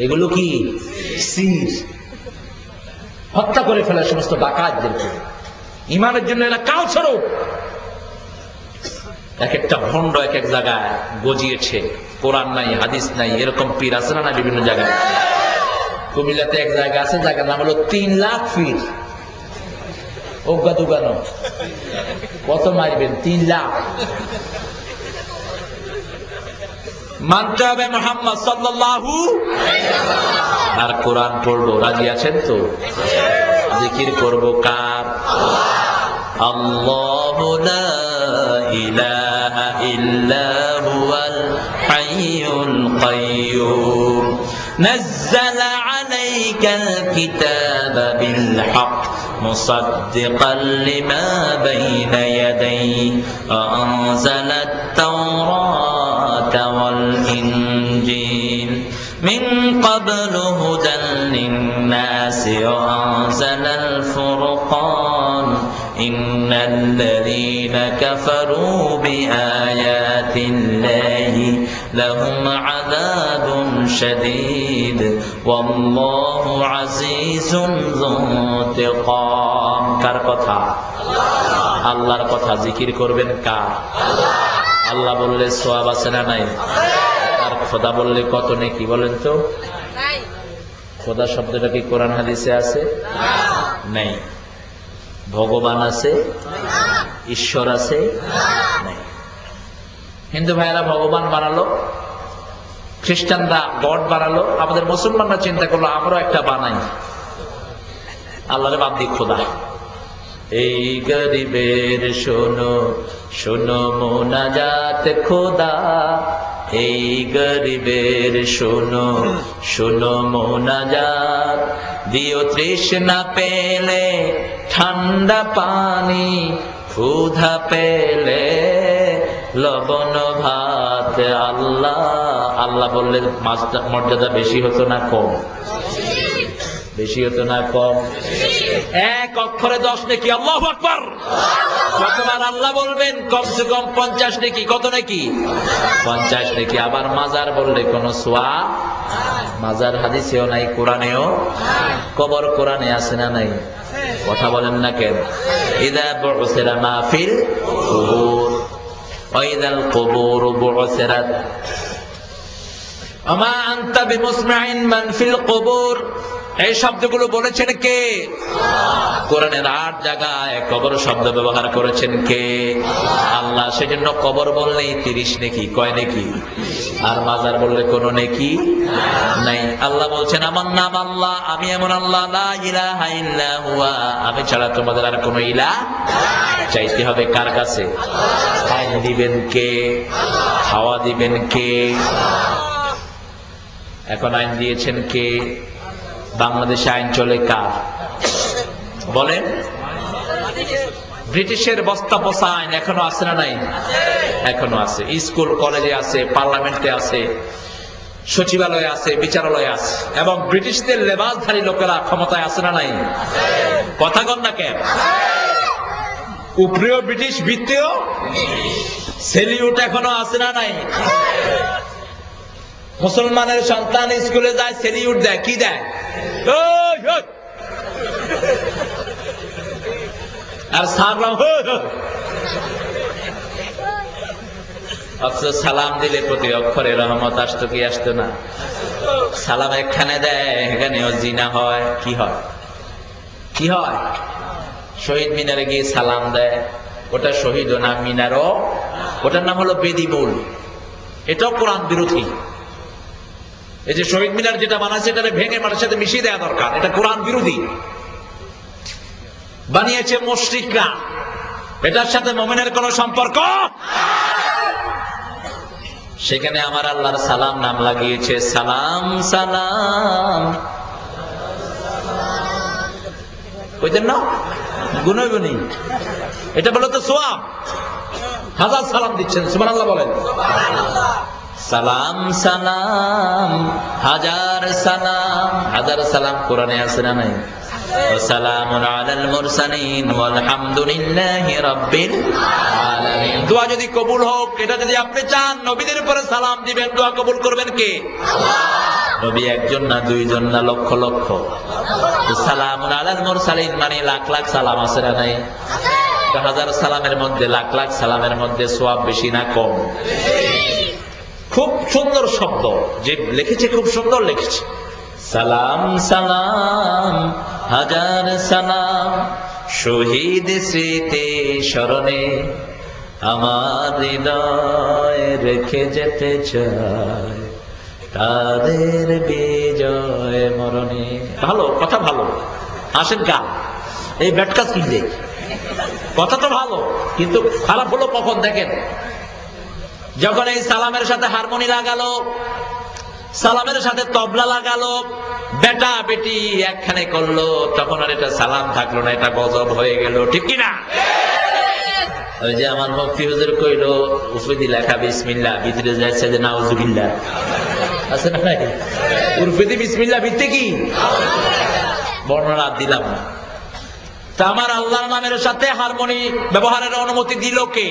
এগুলো কি সির? হত্যা করে ফেলে সমস্ত ডাকাতদেরকে। ইমানের জন্য এরা কালস্বরূপ। এক একটা ভণ্ড এক এক জায়গায় গজিয়েছে, কোরআন নাই হাদিস নাই, এরকম পীর আছে না বিভিন্ন জায়গায়। কুমিল্লাতে এক জায়গা আছে, জায়গার নাম হলো 3 লাখ পীর। অজ্ঞা দুগানো কত মারবেন? 3 লাখ। মানতে হবে মুহাম্মদ সাল্লাল্লাহু আলাইহি ওয়াসাল্লাম। আর কোরআন পড়বো, রাজি আছেন তো? জিকির করবো কার? আল্লাহু লা ইলাহা ইল্লা হুয়াল হাইয়ুল কাইয়্যুম নাযালা আলাইকাল কিতাবা বিল হক মুসাদ্দিকাল লিমা বাইনা ইয়াদাইহি ওয়া আনজালাত التوراة والإنجيل من قبل هدى للناس وأنزل الفرقان إن الذين كفروا بآيات الله لهم عذاب شديد والله عزيز ذو انتقام কার কথা আল্লাহর কথা জিকির করবেন কার আল্লাহ বললে সওয়াব আছে না নাই আর খোদা বললে কত নেকি বলেন তো খোদা শব্দটা কি কোরআন হাদিসে আছে নাই ভগবান আছে ঈশ্বর আছে নাই হিন্দু ভাইরা ভগবান বানালো খ্রিস্টানরা গড বানালো আমাদের মুসলমানরা চিন্তা করলো আমরাও একটা বানাই আল্লাহরে বাদ দিয়ে খোদা এই গরিবের শোনো শোনো মোনাজাত খোদা এই গরিবের শোনো শোনো মোনাজাত দিও তৃষ্ণা পেলে ঠান্ডা পানি ক্ষুধা পেলে লবণ ভাত আল্লাহ আল্লাহ বললে মর্যাদা বেশি হতো না কম বেশি হতো না কম এক অক্ষরে 10 নেকি আল্লাহু আকবার কতবার আল্লাহ বলবেন কমসে কম 50 নেকি কত নেকি 50 নেকি আবার মাজার বললে কোন সওয়াব মাজার হাদিসেও নাই কোরআনেও কবর কোরআনে আছে না নাই কথা বলেন না কেন ইযা বু'সিরা মা ফিল কুবুর ওয়া ইযাল কুবুর বু'সিরাত আমা আনতা বিমুসমি'ইন মান ফিল কুবুর এই শব্দগুলো বলেছেন কে কোরআনের 8 জায়গায় কবর শব্দ ব্যবহার করেছেন কে আল্লাহ সেজন্য কবর বললেই 30 নেকি কয় নেকি আর মাজার বললে কোন নেকি নাই আল্লাহ বলছেন আমার নাম আল্লাহ আমি এমন আল্লাহ লা ইলাহা ইল্লা হুয়া আমি ছাড়া তোমাদের আর কোনো ইলাহ চাইতে হবে কার কাছে আইন দিবেন কে খাওয়া দিবেন কে এখন আইন দিয়েছেন কে বাংলাদেশে আইন চলে কার বলেন ব্রিটিশের বস্তা পচা আইন এখনো আছে না নাই এখনো আছে স্কুল কলেজে আছে পার্লামেন্টে আছে সচিবালয়ে আছে বিচারালয়ে আছে এবং ব্রিটিশদের লেবাসধারী লোকেরা ক্ষমতায় আছে না নাই কথা কন না কেন উপরেও ব্রিটিশ ভিত্তিও সেলিউট এখনো আছে না নাই মুসলমানের সন্তান স্কুলে যায় সেলিউট দেয় কি দেয় আর সালাম দিলে প্রতি অক্ষরে রহমত আসতো কি আসতো না সালাম একখানে দেয় এখানেও জিনা হয় কি হয় কি হয় শহীদ মিনারে গিয়ে সালাম দেয় ওটা শহীদ না মিনারও ওটার নাম হলো বেদিমূল এটাও কোরআন বিরোধী এই যে শহীদ মিনার যেটা বানাচ্ছে এটা ভেঙে মাটির সাথে মিশিয়ে দেওয়া দরকার এটা কোরআন বিরোধী বানিয়েছে মুশরিকরা এটার সাথে মুমিনের কোনো সম্পর্ক সেখানে আমার আল্লাহর সালাম নাম লাগিয়েছে সালাম সালাম বুঝলেন না গুনগুনি এটা বলো তো সওয়াব হাজার সালাম দিচ্ছেন সুবহানাল্লাহ বলেন সালাম সালাম হাজার সালাম কোরআনে আছে না নাই সালামুন আলাল মুরসালিন ওয়ালহামদুলিল্লাহি রাব্বিল আলামিন দোয়া যদি কবুল হোক এটা যদি আপনি চান নবীদের উপরে সালাম দিবেন দোয়া কবুল করবেন কে আল্লাহ নবী একজন না দুইজন না লক্ষ লক্ষ সালামুন আলাল মুরসালিন মানে লাখ লাখ সালাম আছে না নাই হাজার সালামের মধ্যে লাখ লাখ সালামের মধ্যে সওয়াব বেশি না কম খুব সুন্দর শব্দ যে লিখেছে খুব সুন্দর লিখেছে সালাম সালাম হাজার সালাম শহীদ স্মৃতি স্মরণে আমার হৃদয় রেখে যেতে চায় তাদের বিজয় মরণে ভালো কথা ভালো আসেন গান এই ব্যাটকাজ কিনলে কথা তো ভালো কিন্তু খারাপ হলো কখন দেখেন যখন এই সালামের সাথে হারমোনি লাগালো সালামের সাথে তবলা লাগালো বেটা বেটি একখানে করলো তখন আর এটা সালাম থাকলো না এটা গজব হয়ে গেল ঠিক কিনা ওই যে আমার মুফতি হুজুর কইলো উফেদি লেখা বিসমিল্লাহ, ভিতরে যাচ্ছে যে নাউজুবিল্লাহ, আছে না নাই? উফেদি বিসমিল্লাহ ভিতরে কি বর্ণনা দিলাম না। তা আমার আল্লাহর নামের সাথে হারমোনি ব্যবহারের অনুমতি দিল কে?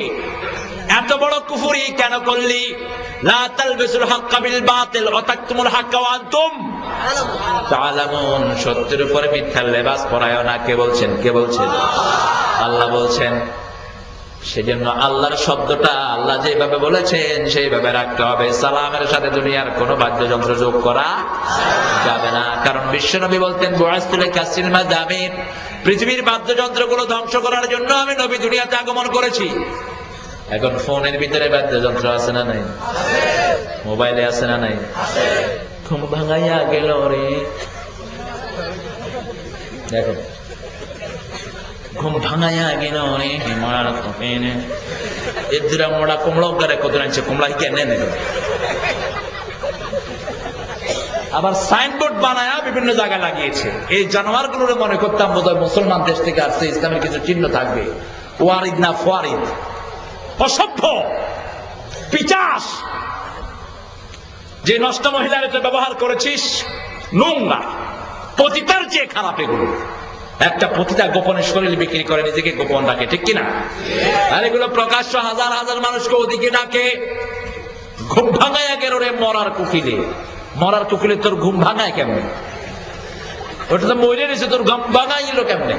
এত বড় কুফরি কেন করলি? লা তালবিসুল হাক্কা বিল বাতিল ওয়া তাকতুমুল হাক্কা ওয়া আনতুম তাআলামুন। সত্যের উপরে মিথ্যার লেবাস পরায়ও না। কে বলছেন? কে বলছেন? আল্লাহ বলছেন। সেজন্য আল্লাহর শব্দটা আল্লাহ যেভাবে বলেছেন সেইভাবে রাখতে হবে। সালামের সাথে দুনিয়ার কোনো বাদ্যযন্ত্র যোগ করা যাবে না। কারণ বিশ্বনবী বলতেন, বুআসতু লিকাসরিল মাযামির, পৃথিবীর বাদ্যযন্ত্রগুলো ধ্বংস করার জন্য আমি নবী দুনিয়াতে আগমন করেছি। এখন ফোনের ভিতরে বাদ্যযন্ত্র আছে না নাই? মোবাইলে আছে না নাই? ঘুম ভাঙাইয়া গেল রে, দেখো ঘুম ভাঙাইয়া গেল রে হিমার কমেনে এদরা মোড়া কমলা করে কত আনছে কমলা কেনে নেই। আবার সাইনবোর্ড বানায়া বিভিন্ন জায়গায় লাগিয়েছে। এই জানোয়ার গুলোর মনে করতাম বোধহয় মুসলমান দেশ থেকে আসছে, ইসলামের কিছু চিহ্ন থাকবে। ওয়ারিদ না ফোয়ারিদ, অসভ্য পিচাস, যে নষ্ট মহিলার এটা ব্যবহার করেছিস নোংরা, পতিতার চেয়ে খারাপ এগুলো। একটা পতিতা গোপনে শরীর বিক্রি করে, নিজেকে গোপন রাখে, ঠিক কিনা? আর এগুলো প্রকাশ্য হাজার হাজার মানুষকে ওদিকে ডাকে। ঘুম ভাঙায় গেল রে মরার কুকিলে। মরার কুকিলে তোর ঘুম ভাঙায় কেমনে? ওটা তো মরে রয়েছে, তোর ঘুম ভাঙাইলো কেমনে?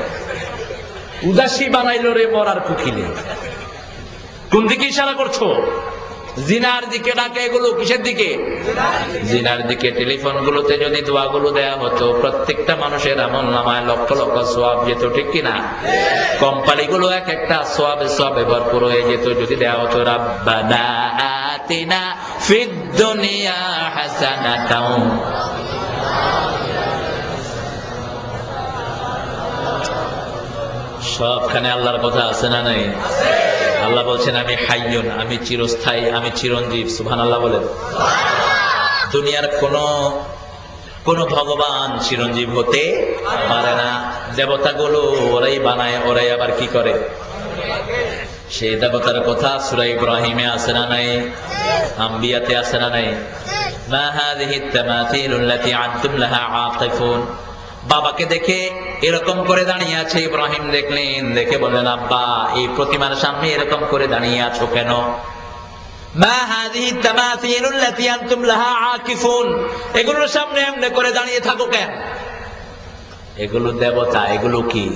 উদাসী বানাইলো রে মরার কুকিলে। কোন দিকে ইশারা করছো? জিনার দিকে ডাকে এগুলো। কিসের দিকে? জিনার দিকে। টেলিফোন গুলোতে যদি দোয়াগুলো দেয়া হতো, প্রত্যেকটা মানুষের আমল নামায় লক্ষ লক্ষ সোয়াব যেত, ঠিক কিনা? কোম্পানি গুলো এক একটা সোয়াবে ভরপুর হয়ে যেত যদি দেয়া হতো রাব্বানা আতিনা ফিদ দুনিয়া হাসানাতাও। সবখানে আল্লাহর কথা আছে না নাই? আল্লাহ বলছেন আমি হাইয়ুন, আমি চিরস্থায়ী, আমি চিরঞ্জীব। সুবহানাল্লাহ বলেন। দুনিয়ার কোন ভগবান চিরঞ্জীব হতে পারে না। দেবতাগুলো ওরাই বানায়, ওরাই আবার কি করে? সেই দেবতার কথা সূরা ইব্রাহিমে আছে না নাই? আম্বিয়াতে আছে না নাই? মা হাযিহিত তামাথিলুল্লাতী আনতুম লাহা আকিফুন। বাবাকে দেখে এরকম করে দাঁড়িয়ে আছে ইব্রাহিম, দেখলেন, দেখে বললেন আব্বা এই প্রতিমার সামনে এরকম করে দাঁড়িয়ে আছো কেন? মা হাযিহি তামাথিলুল্লাতী আনতুম লাহা আকিফুন, এগুলোর সামনে এমনি করে দাঁড়িয়ে থাকো কেন? এগুলো দেবতা, এগুলো কি?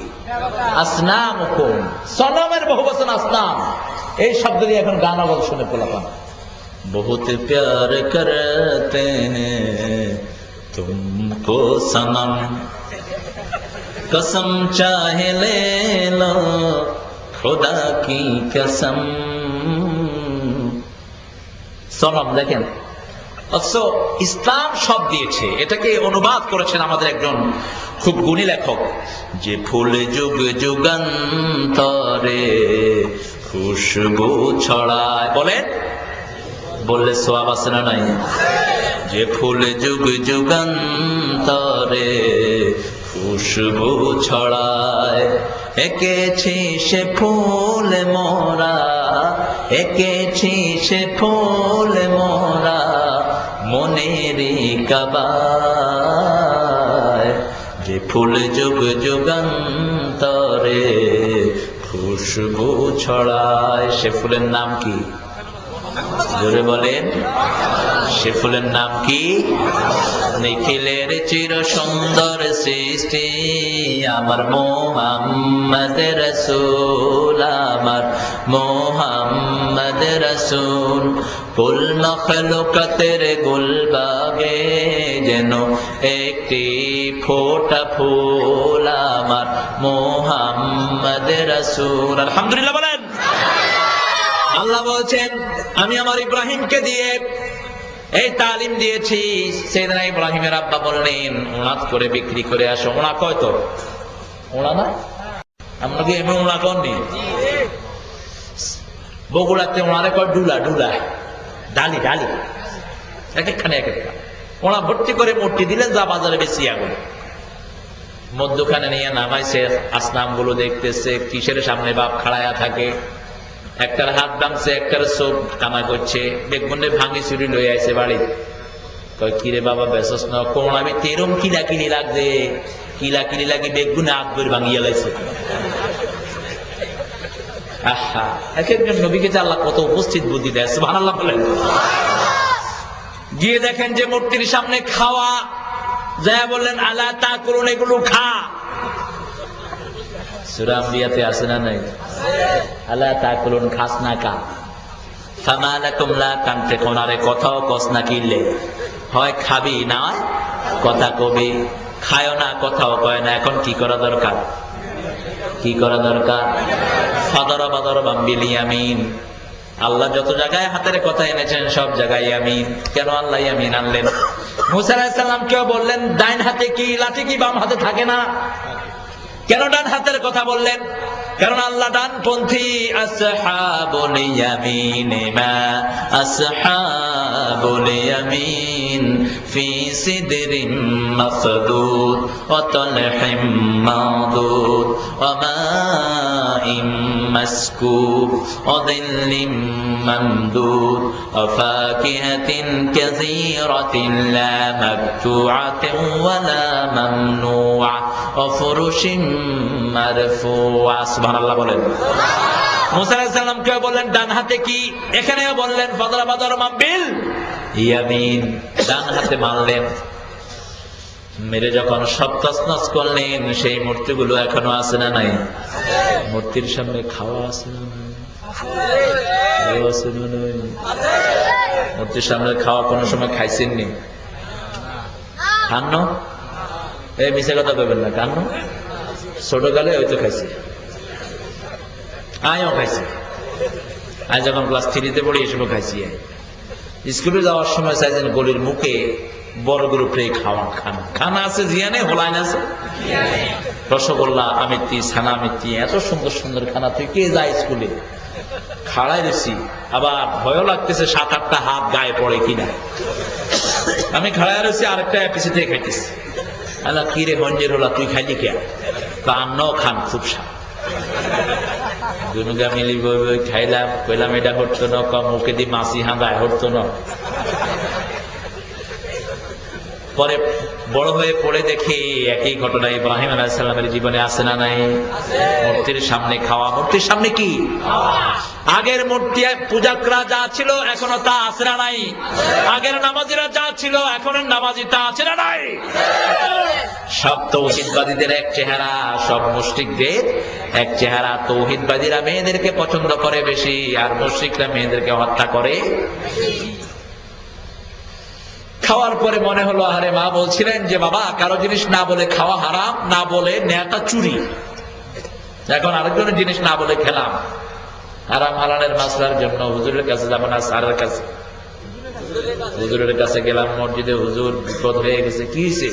আসনামুকুম, সনমের বহুবচন আসনাম। এই শব্দ দিয়ে এখন গান বল শুনে পোলাপান। বহুত প্যার করতে হ্যায় तुमको सनम, कसम चाहे ले लो खुदा की कसम। সনম দেখেন, অথচ ইসলাম সব দিয়েছে। এটাকে অনুবাদ করেছেন আমাদের একজন খুব গুণী লেখক, যে ফুল যুগ যুগান্তরে খুশবু ছড়ায়। বলেন, বললে সোয়াব আছে না নাই? যে ফুল যুগ যুগান্তরে খুশবু ছড়ায়, এঁকেছি সে ফুল মোরা, এঁকেছি সে ফুল মোরা মনেরই কাবায়। যে ফুল যুগ যুগান্তরে খুশবু ছড়ায়, সে ফুলের নাম কি? জোরে বলেন, সে ফুলের নাম কি? নিখিলের চির সুন্দর সৃষ্টি আমার মুহাম্মদ রাসূল, আমার মুহাম্মদ রাসূল। কুল মখলুকাতের গুলবাগে যেন একটি ফোঁটা ফুল আমার মুহাম্মদ রাসূল। আলহামদুলিল্লাহ বলেন। আল্লাহ বলছেন আমি আমার ইব্রাহিমকে দিয়ে এই তালিম দিয়েছি। সেদিনা ইব্রাহিমের আব্বা বললেন ওনাত করে বিক্রি করে আসো। ওনা কয় তো? ওনা না, আমরা কি এমন ওনা কননি? বগুড়াতে ওনারে কয় ডুলা, ডুলা ডালি, ডালি এক একখানে এক একটা। ওনা ভর্তি করে মূর্তি দিলেন, যা বাজারে বেশি আগুন। মধ্যখানে নিয়ে নামাইছে, আসনাম গুলো দেখতেছে, কিসের সামনে বাপ খাড়ায়া থাকে। একটার হাত ভাঙছে, একটার চোখ কানা করছে, বেগুনে ভাঙি চুরি লই আইছে বাড়ি। কয় কিরে বাবা বেসস না? কোন আমি তেরম কিলাকিলি লাগছে, কিলাকিলি লাগি বেগুনে হাত ধরে ভাঙিয়া লাইছে। আহা, এক একজন নবীকে যে আল্লাহ কত উপস্থিত বুদ্ধি দেয়, সুবহানাল্লাহ বলেন। গিয়ে দেখেন যে মূর্তির সামনে খাওয়া, যায় বললেন আলা তাকুলুন, এগুলো খা। সূরা আম্বিয়াতে আছে না নাই? আলা তাকুলুন, খাস না কা। ফামা লাকুম লা তানতিকুন, আরে কথাও কস না কিলে, হয় খাবি না কথা কবি, খায়ও না কথাও কয় না। এখন কি করা দরকার? কি করা দরকার? ফাদারাবা দারবাম বিল ইয়ামিন। আল্লাহ যত জায়গায় হাতের কথা এনেছেন সব জায়গায় ইয়ামিন। কেন আল্লাহ ইয়ামিন আনলেন? মুসা আলাইহিস সালাম কেউ বললেন ডাইন হাতে কি লাঠি কি বাম হাতে থাকে না? কেন ডান হাতের কথা বললেন? কারণ আল্লাহ ডানপন্থী। আসহাবুল ইয়ামিন মা আসহাবুল ইয়ামিন ফি সিদরিম মাসদুদ ওয়া তালহিম মাদুদ ওয়া মাইম মাসকুব ওয়া দিল্লিম মামদুদ ওয়া ফাকিহাতিন কাসীরাতিন লা মাকতুআতিন ওয়া লা মামনুআ ওয়া ফুরুশিন মারফুআ। সুবহানাল্লাহ বলেন। মুসা আলাইহিস সালাম কে বললেন ডান হাতে কি? এখানেও বললেন ফাদরাবা দারবাম বিল ইয়ামিন, ডান হাতে মারলেন। মেরে যখন সব তছনছ করলেন, সেই মূর্তিগুলো এখনো আছে না নাই? মূর্তির সামনে খাওয়া আছে না নাই? মূর্তির সামনে খাওয়া কোন সময় খাইছেননি? খান? এই মিছে কথা বলবেন না, কান্ন ছোটকালে হয়তো খাইছে, আমিও খাইছি। আজ যখন ক্লাস 3-তে পড়ি এসব খাইছি। স্কুলে যাওয়ার সময় চাইছেন গলির মুখে বড় গ্রুপে খাওয়া খানা, খানা আছে জিয়ানে, হোলাইন আছে, রসগোল্লা আমিত্তি, ছানা আমিত্তি, এত সুন্দর সুন্দর খানা। তুই কে যায় স্কুলে? খাড়াই রেছি, আবার ভয়ও লাগতেছে 7-8টা হাত গায়ে পড়ে কিনা। আমি খাড়াই রয়েছি, আরেকটা পিছে থেকে খাইতেছি। আল্লাহ কি রে মঞ্জের হলা, তুই খাইলি কে? আন্ন খান খুব সা দুনুগা মিলি বই বই খাইলাম, কইলাম এটা হতো না, কম মুখে দিয়ে মাছি হাঁদায় হতো না। পরে বড় হয়ে পড়ে দেখি একই ঘটনা ইব্রাহিম আলাইহিস সালামের জীবনে আছে না নাই? মূর্তির সামনে খাওয়া। মূর্তির সামনে কি? আগের মূর্তি পূজাকরা যা ছিল এখনো তা আছে না নাই? আগের নামাজিরা যা ছিল এখনের নামাজি তা আছে না নাই? সব তৌহিদবাদীদের এক চেহারা, সব মুশরিকদের এক চেহারা। তৌহিদবাদীরা মেয়েদেরকে পছন্দ করে বেশি, আর মুশরিকরা মেয়েদেরকে হত্যা করে। খাওয়ার পরে মনে হলো, আরে মা বলছিলেন যে বাবা কারো জিনিস না বলে খাওয়া হারাম, না বলে নেয়াটা চুরি। এখন আরেকজনের জিনিস না বলে খেলাম। হারাম হালালের মাসলার জন্য হুজুরের কাছে যাবো না, স্যারের কাছে। হুজুরের কাছে গেলাম মসজিদে, হুজুর বিপদ হয়ে গেছে। কি হয়েছে?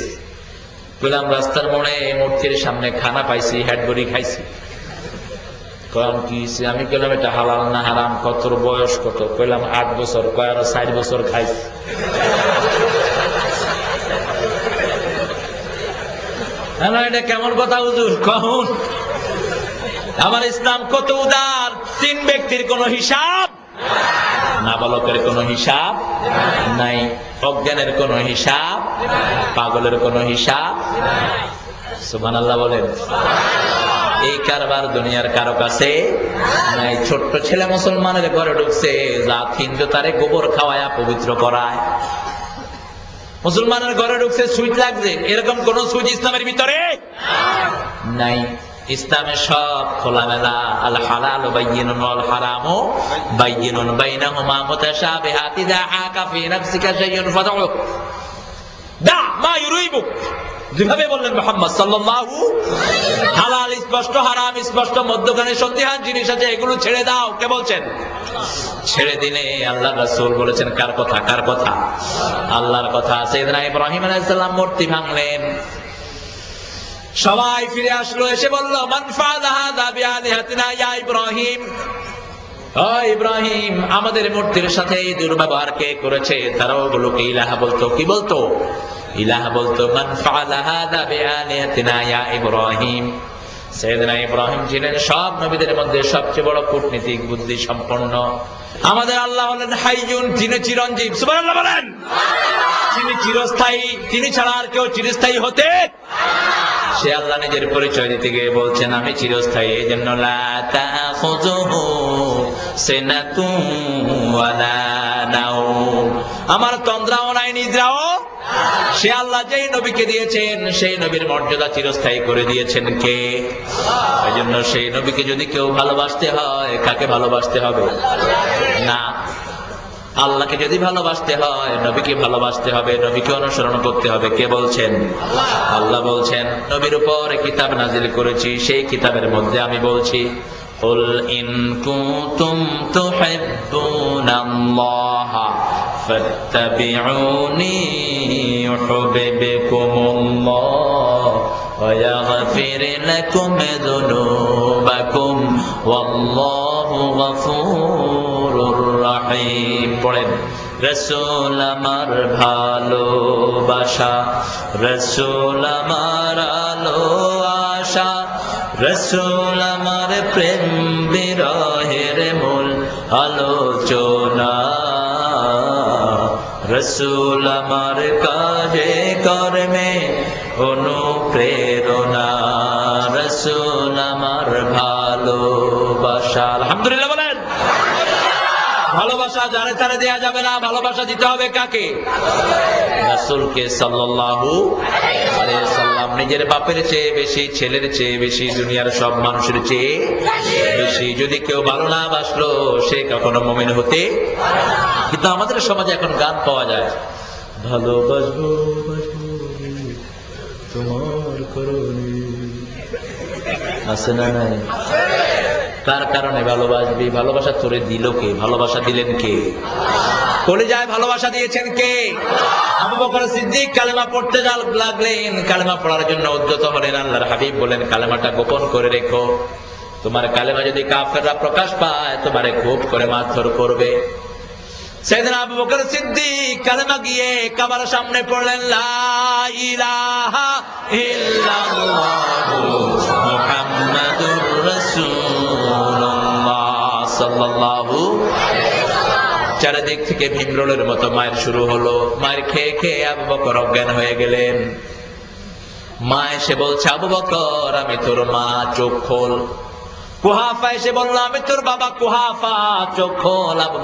বললাম রাস্তার মোড়ে মূর্তির সামনে খানা পাইছি, হ্যাডবড়ি খাইছি। কলাম কি হয়েছে? আমি বললাম এটা হালাল না হারাম? কত বয়স কত? কইলাম 8 বছর। কয় আরো 4 বছর খাইছি। এটা কেমন কথা হুজুর? কখন? আমার ইসলাম কত উদার। 3 ব্যক্তির কোন হিসাব, নাবালকের কোন হিসাব নাই, অজ্ঞানের কোন হিসাব, পাগলের কোন হিসাব। সুবহানাল্লাহ বলেন। এই কারবার দুনিয়ার কারো কাছে নাই। ছোট্ট ছেলে মুসলমানের ঘরে ঢুকছে, জাত হিন্দু তারে গোবর খাওয়ায়া পবিত্র করায়। মুসলমানের ঘরে ঢুকছে, সুইচ লাগছে, এরকম কোন সুইচ ইসলামের ভিতরে নাই। ইসলামে সব খোলামেলা। আল হালাল বাইয়িনুন ওয়াল হারামু বাইয়িনুন বাইনাহুমা মুতাশাবিহাত ইযা হাকা ফি নাফসিকা শাইউন ফাদউ দা মা ইউরিবুক। যেভাবে বললেন মুহাম্মদ সাল্লাল্লাহু, হালাল স্পষ্ট, হারাম স্পষ্ট, মধ্যখানে সন্দেহান জিনিস আছে, এগুলো ছেড়ে দাও। কে বলছেন? ছেড়ে দিলে আল্লাহর রাসূল বলেছেন কার কথা? কার কথা? আল্লাহর কথা। সাইয়েদনা ইব্রাহিম আলাইহিস সালাম মূর্তি ভাঙলেন, সবাই ফিরে আসলো, এসে বলল মান ফাআলা হাযা বিআলিহাতিনা ইয়া ইব্রাহিম। ও ইব্রাহিম, আমাদের মূর্তির সাথে এই দুর্ব্যবহার কে করেছে? তারা ওগুলোকে ইলাহা বলতো। কি বলতো? ইলাহা বলতো। মান ফাআলা হাযা বিআলিহাতিনা ইয়া ইব্রাহিম। সাইয়েদনা ইব্রাহিম ছিলেন সব নবীদের মধ্যে সবচেয়ে বড় কূটনীতিক বুদ্ধি সম্পন্ন। আমাদের আল্লাহ হলেন হাইয়ুন, তিনি চিরঞ্জীব। সুবহানাল্লাহ বলেন। তিনি চিরস্থায়ী, তিনি ছাড়া আর কেউ চিরস্থায়ী হতে। সে আল্লাহ নিজের পরিচয় দিতে গিয়ে বলছেন আমি চিরস্থায়ী, এই জন্য লা তাখুযুহু সিনাতুন ওয়ালা নাওম, আমার তন্দ্রাও নাই নিদ্রাও। সে আল্লাহ যেই নবীকে দিয়েছেন সেই নবীর মর্যাদা চিরস্থায়ী করে দিয়েছেন কে? এই জন্য সেই নবীকে যদি কেউ ভালোবাসতে হয়, কাকে ভালোবাসতে হবে? না, আল্লাহকে যদি ভালোবাসতে হয় নবীকে ভালোবাসতে হবে, নবীকে অনুসরণ করতে হবে। কে বলছেন? আল্লাহ বলছেন নবীর উপর কিতাব নাজিল করেছি, সেই কিতাবের মধ্যে আমি বলছি কুল ইন কুনতুম তুহিব্বুনাল্লাহ ফাত্তাবিউনি ইউহিব্বুকুমুল্লাহ ওয়া ইয়াগফির লাকুম যুনুবাকুম ওয়াল্লাহু গফুরুর রহিম। পড়েন, রাসূল আমার ভালোবাসা, রাসূল আমার আলো আশা, রাসূল আমার প্রেম বিরহের মূল আলোচনা, রাসূল আমার কাজে কর্মে অনুপ্রেরণা, রাসূল আমার ভালোবাসা। আলহামদুলিল্লাহ বলেন। ভালোবাসা যারে তারে দেয়া যাবে না, ভালোবাসা দিতে হবে কাকে? রাসূলকে সাল্লাল্লাহু আলাইহি সাল্লাম। নিজের বাপের চেয়ে বেশি, ছেলের চেয়ে বেশি, দুনিয়ার সব মানুষের চেয়ে বেশি। যদি কেউ ভালো না বাসলো সে কখনো মুমিন হতে। কিন্তু আমাদের সমাজে এখন গান পাওয়া যায়, ভালোবাসবো তোমার করণে, আছে না নাই? তার কারণে ভালোবাসবি। ভালোবাসা তোরে দিল কে? ভালোবাসা দিলেন কে? কলিজায় ভালোবাসা দিয়েছেন কে? আবু বকর সিদ্দিক কালেমা পড়তে লাগলেন, কালেমা পড়ার জন্য উদ্যত হলেন। আল্লাহর হাবিব বলেন কালেমাটা গোপন করে রেখো, তোমার কালেমা যদি কাফেররা প্রকাশ পায় তোমারে খুব করে মারধর করবে। সাইয়েদনা আবু বকর সিদ্দিক কালেমা গিয়ে কাবার সামনে পড়লেন, লা ইলাহা ইল্লাল্লাহু মুহাম্মাদুর রাসূলুল্লাহ সাল্লাল্লাহু আলাইহি ওয়াসাল্লাম। চারিদিক থেকে ভীমরোলের মতো মায়ের শুরু হলো। মায়ের খেয়ে খেয়ে আবু বকর অজ্ঞান হয়ে গেলেন। মা এসে বলছে, আবু বকর আমি তোর মা, চোখ খোল। কুহাফা এসে বলল, আমি তোর বাবা কুহাফা, চোখ খোল। আবু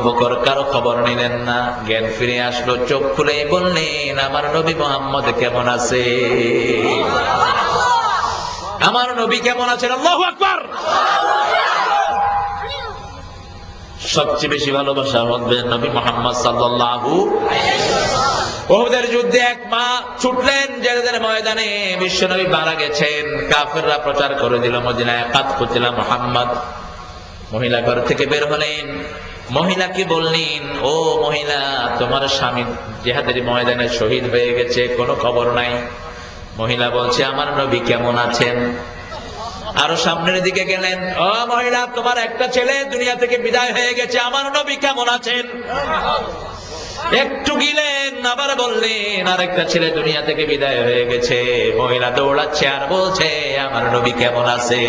বকর কারো খবর নিলেন না। জ্ঞান ফিরে আসলো, চোখ খুলে বললেন আমার নবী মুহাম্মদ কেমন আছে? আমার নবী কেমন আছেন? আল্লাহু আকবার। সবচেয়ে বেশি ভালোবাসা হবে নবী মুহাম্মদ সাল্লাল্লাহু আলাইহি ওয়াসাল্লাম। উহুদের যুদ্ধে এক মা ছুটলেন জেহাদের ময়দানে, বিশ্বনবী মারা গেছেন। কাফেররা প্রচার করে দিল মদিনায় কাত কুতিলা মুহাম্মদ। মহিলা ঘর থেকে বের হলেন, মহিলাকে বললেন, ও মহিলা তোমার স্বামী জিহাদের ময়দানে শহীদ হয়ে গেছে, কোনো খবর নাই। মহিলা বলছে আমার নবী কেমন আছেন? আরো সামনের দিকে গেলেন, ও মহিলা তোমার একটা ছেলে দুনিয়া থেকে বিদায় হয়ে গেছে, আমার নবী কেমন আছেন? একটু গেলেন, আবার বললেন আরেকটা ছেলে দুনিয়া থেকে বিদায় হয়ে গেছে। মহিলা দৌড়াচ্ছে আর বলছে আমার নবী কেমন আছে?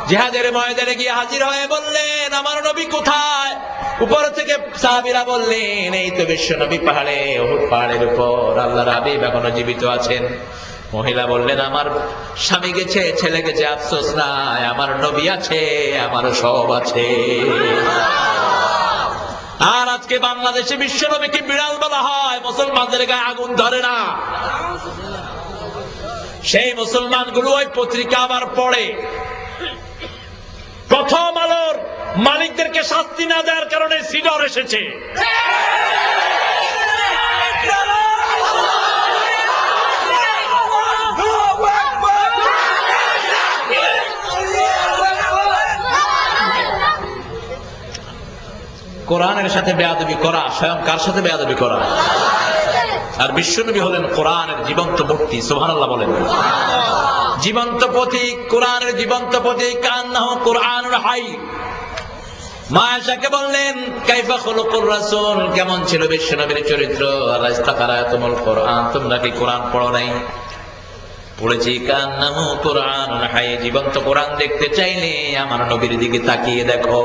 জিহাদের ময়দানে গিয়ে হাজির হয়ে বললেন আমার নবী কোথায়? উপর থেকে সাহাবীরা বললেন এই তো বিশ্ব নবী পাহাড়ে, উহুদ পাহাড়ের উপর, আল্লাহর হাবিব এখনো জীবিত আছেন। মহিলা বললেন আমার স্বামী গেছে, ছেলে গেছে, আফসোস নাই, আমার নবী আছে, আমার সব আছে। আর আজকে বাংলাদেশে বিশ্ব নবীকে বিড়াল বলা হয়, মুসলমানদের গায়ে আগুন ধরে না। সেই মুসলমানগুলো ওই পত্রিকা আবার পড়ে। প্রথম আলোর মালিকদেরকে শাস্তি না দেওয়ার কারণে সিডর এসেছে। কোরআনের সাথে বেয়াদবি করা স্বয়ং কার সাথে বেয়াদবি করা? আর বিশ্বনবী হলেন কোরআনের জীবন্ত মূর্তি। সুবহানাল্লাহ বলেন। জীবন্ত প্রতীক, কোরআনের জীবন্ত প্রতীক। কান্নাহু কোরআনুল হাই। মা আয়েশাকে বললেন কাইফা খুলুকুর রাসূল, কেমন ছিল বিশ্বনবীর চরিত্র? আল্লাহ ইস্তাকারাতুমুল কোরআন, তোমরা কি কোরআন পড়ো নাই? পড়েছি কান্নামু কোরআন হায়, জীবন্ত কোরআন দেখতে চাইলে আমার নবীর দিকে তাকিয়ে দেখো।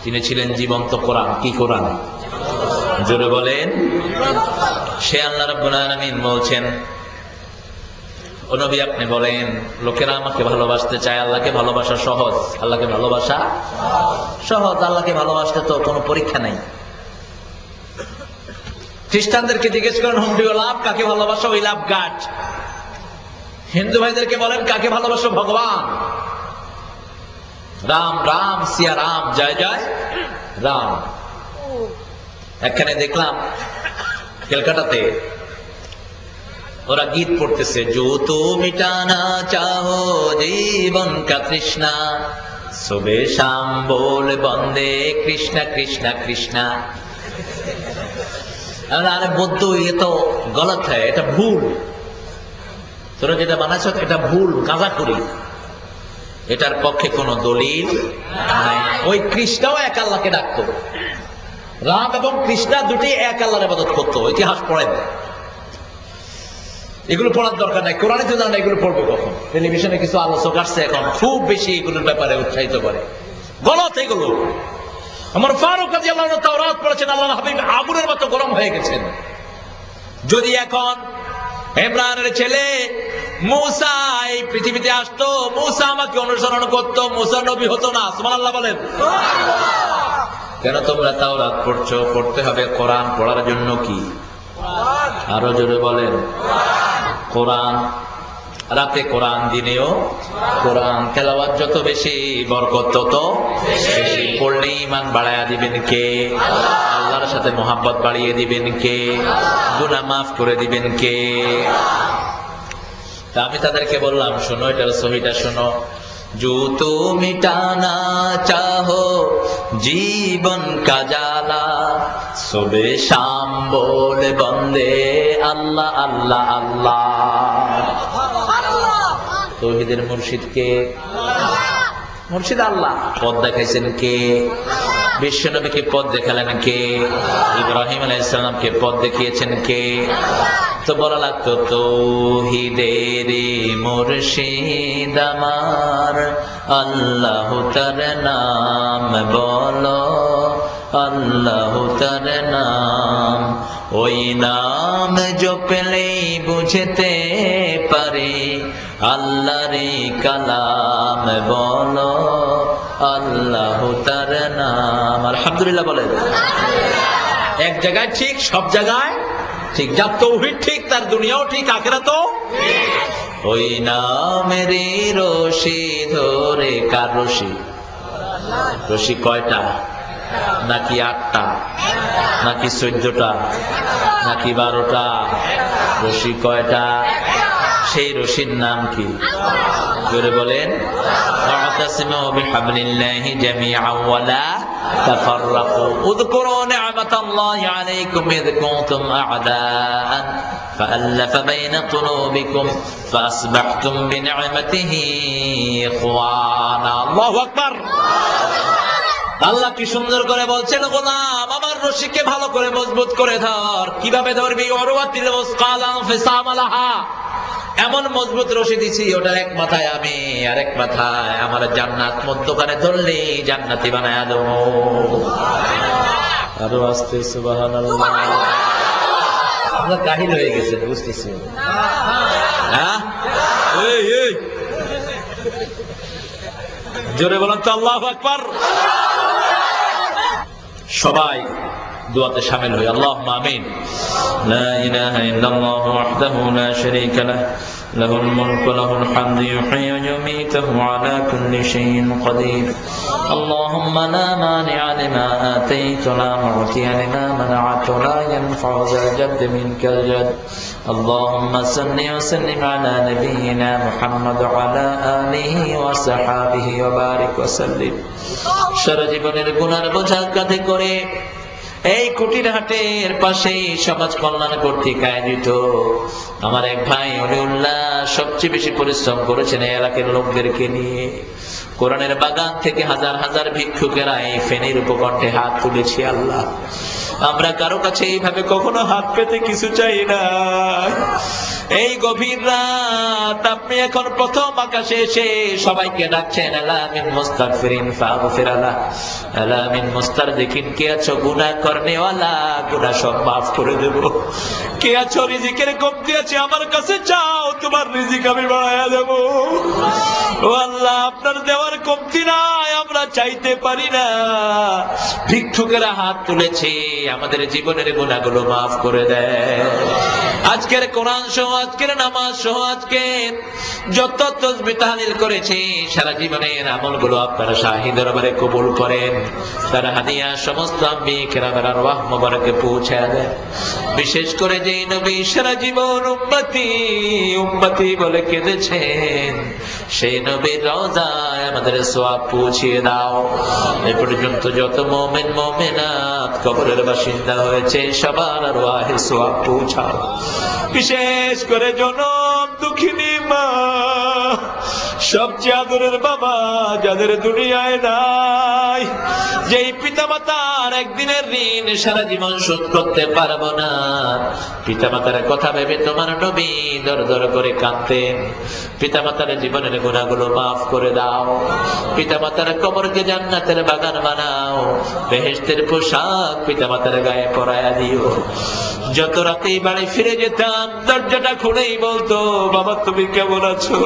তিনি ছিলেন জীবন্ত কোরআন। কি কোরআন? জোরে বলেন। সে আল্লাহ রাব্বুল আলামিন বলছেন, ও নবী আপনি বলেন, লোকেরা আমাকে ভালোবাসতে চায়, আল্লাহকে ভালোবাসা সহজ। আল্লাহকে ভালোবাসা সহজ। আল্লাহকে ভালোবাসতে তো কোনো পরীক্ষা নাই। খ্রিস্টানদেরকে জিজ্ঞেস করেন হোম ডু ইউ লাভ, কাকে ভালোবাসো? We love god. হিন্দু ভাইদেরকে বলেন কাকে ভালোবাসো? ভগবান। রাম রাম সিয়া রাম, জয় জয় রাম। এখানে দেখলাম কলকাতাতে ওরা গীত পড়তেছে, जो तो मिटाना चाहो जीवन का तृष्णा, सुबह शाम बोल बंदे कृष्ण कृष्ण कृष्ण। अरे बुद्धू ये तो गलत है, এটা ভুল। তোরা যেটা বানাচ্ছ এটা ভুল, গাঁজাখুরি। এটার পক্ষে কোনো দলিল নাই। ওই কৃষ্ণও এক আল্লাহকে ডাকতো। রাম এবং কৃষ্ণ দুটি এক আল্লাহর ইবাদত করতো। ইতিহাস পড়েন, এগুলো পড়ার দরকার নাই। কোরআনে তো জানা, এগুলো পড়বো কখন? টেলিভিশনে কিছু আলোচক আসছে এখন, খুব বেশি এগুলোর ব্যাপারে উৎসাহিত করে। গলত এগুলো। আমার ফারুক রাদিয়াল্লাহু আনহু তাওরাত পড়েছেন, আল্লাহর হাবিব আগুনের মতো গরম হয়ে গেছেন। যদি এখন ইমরানের ছেলে মুসা এই পৃথিবীতে আসতো, মুসা আমাকে অনুসরণ করতো, মুসা নবী হতো না। সুবহানাল্লাহ বলেন। কেন তোমরা তাওরাত পড়ছো? পড়তে হবে কোরআন পড়ার জন্য। কি? আরো জোরে বলেন। কোরআন। রাতে কোরআন, দিনেও কোরআন। তেলাওয়াত যত বেশি বরকত তত বেশি। পড়লে ঈমান বাড়ায়া দিবেন কে? আল্লাহর সাথে মোহাব্বত বাড়িয়ে দিবেন কে? গুনাহ মাফ করে দিবেন কে? তা আমি তাদেরকে বললাম, শোনো, এটার সহিটা শোনো। जो तो मिटाना चाहो जीवन का जाला, सुबह शाम बोल बंदे अल्लाह अल्लाह अल्लाह। तौहीদের মুর্শিদ কে? মুর্শিদ আল্লাহ। পথ দেখাইছেন কে? বিশ্বনবীকে পথ দেখালেন কে? ইব্রাহিম আলাইহিস সালামকে পথ দেখিয়েছেন কে? তো বলা লাগতো, তৌহিদের মুর্শিদ আমার, আল্লাহ তার নাম বলো, আল্লাহ তার নাম। ওই নাম জপলেই বুঝতে পারে আল্লাহর কালাম বলো, আল্লাহ তার নাম। আলহামদুলিল্লাহ বলেন। এক জায়গায় ঠিক, সব জায়গায় ঠিক। যার তৌহিদ ঠিক, তার দুনিয়াও ঠিক, আখিরাতও ঠিক। ওই নামের রশি ধরে। কার রশি? রশি কয়টা? নাকি 8টা? নাকি 14টা? নাকি 12টা? রশি কয়টা? সেই রশির নাম কি? জোরে বলেন। ওয়াতাসিমু বিহাবলিল্লাহি জামিআন ওয়া লা তাফাররাকু। উযকুরু নি'মাতাল্লাহি আলাইকুম ইয কুনতুম আ'দাআন ফাআল্লাফা বাইনা কুলুবিকুম ফাআসবাহতুম বিনি'মাতিহি ইখওয়ানা। আল্লাহু আকবার। আল্লাহ কি সুন্দর করে বলছেন, গোলাম আমার রশিকে ভালো করে মজবুত করে ধর। কিভাবে ধরবি? উরওয়াতিল উসকালা ফিসামালাহা। এমন মজবুত রশি দিছি, ওটার এক মাথায় আমি, আর এক মাথায় আমার জান্নাত। মধ্যখানে ধরলে জান্নাতি বানায়া দেবো। আরো আস্তে সুবহানাল্লাহ। আমরা কাহিল হয়ে গেছে, বুঝতেছি। হ্যাঁ, এই জোরে বলেন তো আল্লাহু আকবার। সবাই দোয়াতে শামিল হই। আল্লাহুম্মা আমিন। লা ইলাহা ইল্লাল্লাহু ওয়াহদাহু লা শারীকা লাহু, লাহুল মুলকু ওয়া লাহুল হামদু ইউহয়ি ওয়া ইউমীতু ওয়া আলা কুল্লি শাইইন কাদির। আল্লাহুম্মা লা মানি'a লিমা আতাইতা ওয়া লা মু'তিয়া লিমা মানা'তা ওয়া লা ইয়ানফা'ু যাল জাদ্দি মিনকাল জাদ। আল্লাহুম্মা সাল্লি ওয়া সাল্লিম আলা নাবিয়িনা মুহাম্মদ ওয়া আলা আলিহি ওয়া সাহবিহি ওয়া বারিক ওয়া সাল্লিম। সারা জীবনের গুনার বোঝা কাঁধে করে এই কুটিরহাটের পাশে সমাজ কল্যাণ কর্তৃক আয়োজিত আমার এক ভাই অলিউল্লাহ সবচেয়ে বেশি পরিশ্রম করেছেন এই এলাকার লোকদেরকে নিয়ে। কোরআনের বাগান থেকে হাজার হাজার ভিক্ষুকেরা এই ফেনীর উপকণ্ঠে হাত তুলেছি। আল্লাহ, আমরা কারো কাছে এইভাবে কখনো হাত পেতে কিছু চাই না। এই গভীর রাত আপনি এখন প্রথম আকাশে এসে সবাইকে ডাকছেন, আলা মিন মুস্তাগফিরিন ফাগফির আলা, আলা মিন মুস্তারজিকিন, কে আছো গুনাহ করনেওয়ালা, গুনাহ সব মাফ করে দেব। কে আছো রিজিকের কমতি আছে, আমার কাছে চাও, তোমার রিজিক আমি বাড়ায়া দেব। ও আল্লাহ, আপনার দেওয়ার কমতি নাই, আমরা চাইতে পারি না। ভিক্ষুকেরা হাত তুলেছে, আমাদের জীবনের গুনাহগুলো মাফ করে দেয়। আজকের কোরআন সহ, আজকের নামাজ সহ, আজকের যত তাসবিহ তাহলিল করেছে, সারা জীবনের আমলগুলো আপনারা শাহী দরবারে কবুল করেন। তার হাদিয়া সমস্ত আম্বিয়া কিরামের আরওয়াহ মুবারকে পৌঁছে দেন। বিশেষ করে যেই নবী সারা জীবন উম্মতি উম্মতি বলে কেঁদেছেন, সেই নবীর রওজায় আমাদের সওয়াব পৌঁছিয়ে দাও। এ পর্যন্ত যত মুমিন মুমিনাত কবরের বাসিন্দা হয়েছে, সবার আরওয়াহে সওয়াব পৌঁছাও। বিশেষ করে জনম দুঃখিনী মা, সবচেয়ে আদরের বাবা যাদের দুনিয়ায় নাই, যেই পিতা মাতার একদিনের ঋণ সারা জীবন শোধ করতে পারবো না, পিতা মাতার কথা ভেবে তোমার নবী দর দর করে কাঁদতেন। পিতা মাতার জীবনের গুনাহগুলো মাফ করে দাও। পিতা মাতার কবরকে জান্নাতের বাগান বানাও। বেহেশতের পোশাক পিতা মাতার গায়ে পরায়া দিও। যত রাতেই বাড়ি ফিরে যেতাম, দরজাটা খুলেই বলতো, বাবা তুমি কেমন আছো?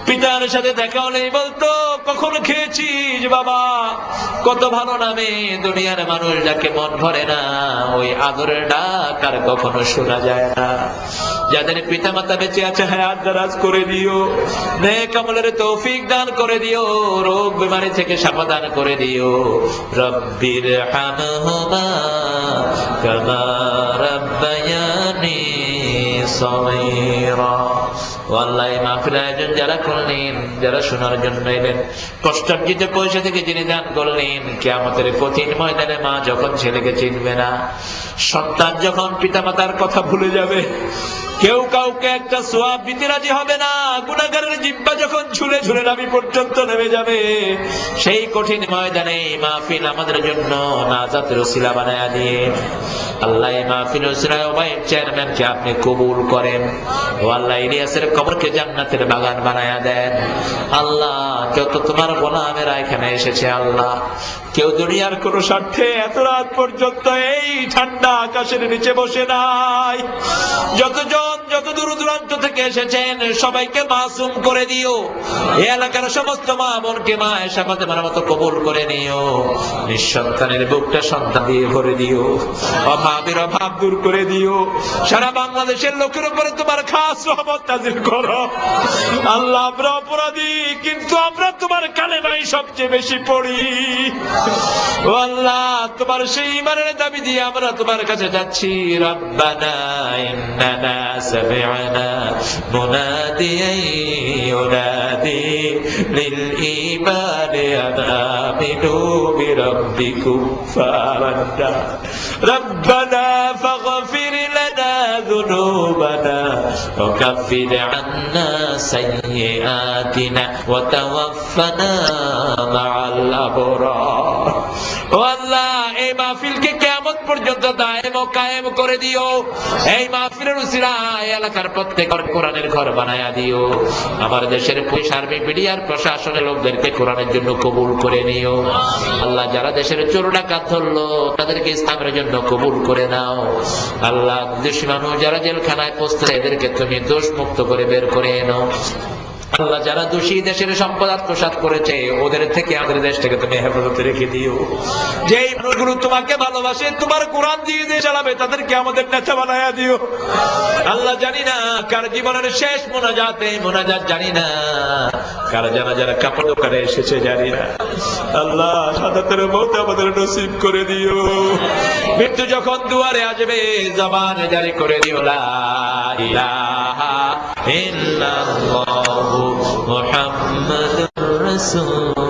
পিতার সাথে দেখা হলেই বলতো, কখন খেয়েছিস বাবা? কত ভালো নামে দুনিয়ার মানুষ যাকে মন ভরে না, ওই আদরের ডাক আর কখনো শোনা যায় না। যাদের পিতা মাতা বেঁচে আছে, হায়াত দারাজ করে দিও, নেক আমলের তৌফিক দান করে দিও, রোগ বিমারি থেকে সাবধান করে দিও। রব্বির হামহুমা কামা রাব্বায়ানি সগীরা। আল্লাহ, এই মাহফিলের আয়োজন যারা করলেন, যারা শোনার জন্য এলেন, কষ্টার্জিত পয়সা থেকে যিনি দান করলেন, কিয়ামতের কঠিন ময়দানে মা যখন ছেলেকে চিনবে না, সন্তান যখন পিতা মাতার কথা ভুলে যাবে, কেউ কাউকে একটা সওয়াব দিতে রাজি হবে না, গুনাহগারের জিহ্বা যখন ঝুলে ঝুলে নাভি পর্যন্ত নেমে যাবে, সেই কঠিন ময়দানে মাহফিল আমাদের জন্য নাজাতের ওসিলা বানায়া দিয়ে আল্লাহ, এই মাহফিল ওসিলায় ওবাইদ চেয়ারম্যানকে আপনি কবুল করেন। ও আল্লাহ, ইলিয়াসের কবরকে জান্নাতের বাগান বানায়া দেন। আল্লাহ, যত তোমার গোলামেরা এখানে এসেছে, আল্লাহ, কেউ দুনিয়ার কোন স্বার্থে এত রাত পর্যন্ত এই ঠান্ডা আকাশের নিচে বসে নাই। যতজন যত দূর দূরান্ত থেকে এসেছেন, সবাইকে মাসুম করে দিও। এই এলাকার সমস্ত মা বোনকে মা এসা ফাতেমার মতো কবুল করে নিও। নিঃসন্তানের বুকটা সন্তান দিয়ে ভরে দিও। অভাবের অভাব দূর করে দিও। সারা বাংলাদেশের লোকের উপরে তোমার খাস রহমত নাযিল করো। আল্লাহ, আমরা অপরাধী, কিন্তু আমরা তোমার কালেমাই সবচেয়ে বেশি পড়ি। ও আল্লাহ, তোমার সেই ঈমানের দাবি দিয়ে আমরা তোমার কাছে যাচ্ছি। রব্বানা ইন্নানা সামি'না মুনাদিয়ান ইউনাদি লিল ঈমানি আন আমিনু বিরাব্বিকুম ফাআমান্না। রব্বানা ফাগফির লানা যুনুবানা ওয়া কাফির আন্না সাইয়্যাতিনা ওয়া তাওয়াফফানা মা'আল আবরার। ও আল্লাহ, এই মাহফিলকে কিয়ামত পর্যন্ত দায়েম ও কায়েম করে দিও। এই মাহফিলের উসিলায় এলাকার প্রত্যেকের কোরআনের ঘর বানায়া দিও। আমার দেশের সার্বিক মিডিয়ার প্রশাসনের লোকদেরকে কোরআনের জন্য কবুল করে নিও। আল্লাহ, যারা দেশের চোর ডাকাত ধরলো, তাদেরকে ইসলামের জন্য কবুল করে নাও। আল্লাহ, দোষী মানুষ যারা জেলখানায় পৌঁছতে, এদেরকে তুমি দোষ মুক্ত করে বের করে এনো। আল্লাহ, যারা দোষী দেশের সম্পদ আত্মসাৎ করেছে, ওদের থেকে আমাদের দেশটাকে তুমি হেফাজতে রেখে দিও। যেই মানুষগুলো তোমাকে ভালোবাসে, তোমার কোরআন দিয়ে দেশ চালাবে, তাদেরকে আমাদের নেতা বানায়া দিও। আল্লাহ, জানি না কার জীবনের শেষ মোনাজাত জানি না, কার জানাজার কাপড় দোকানে এসেছে জানি না। আল্লাহ, শাহাদাতের মওত আমাদের নসিব করে দিও। মৃত্যু যখন দুয়ারে আসবে, জবান জারি করে দিও, লা ইলাহা ইল্লাল্লাহু মুহাম্মাদুর রাসূল।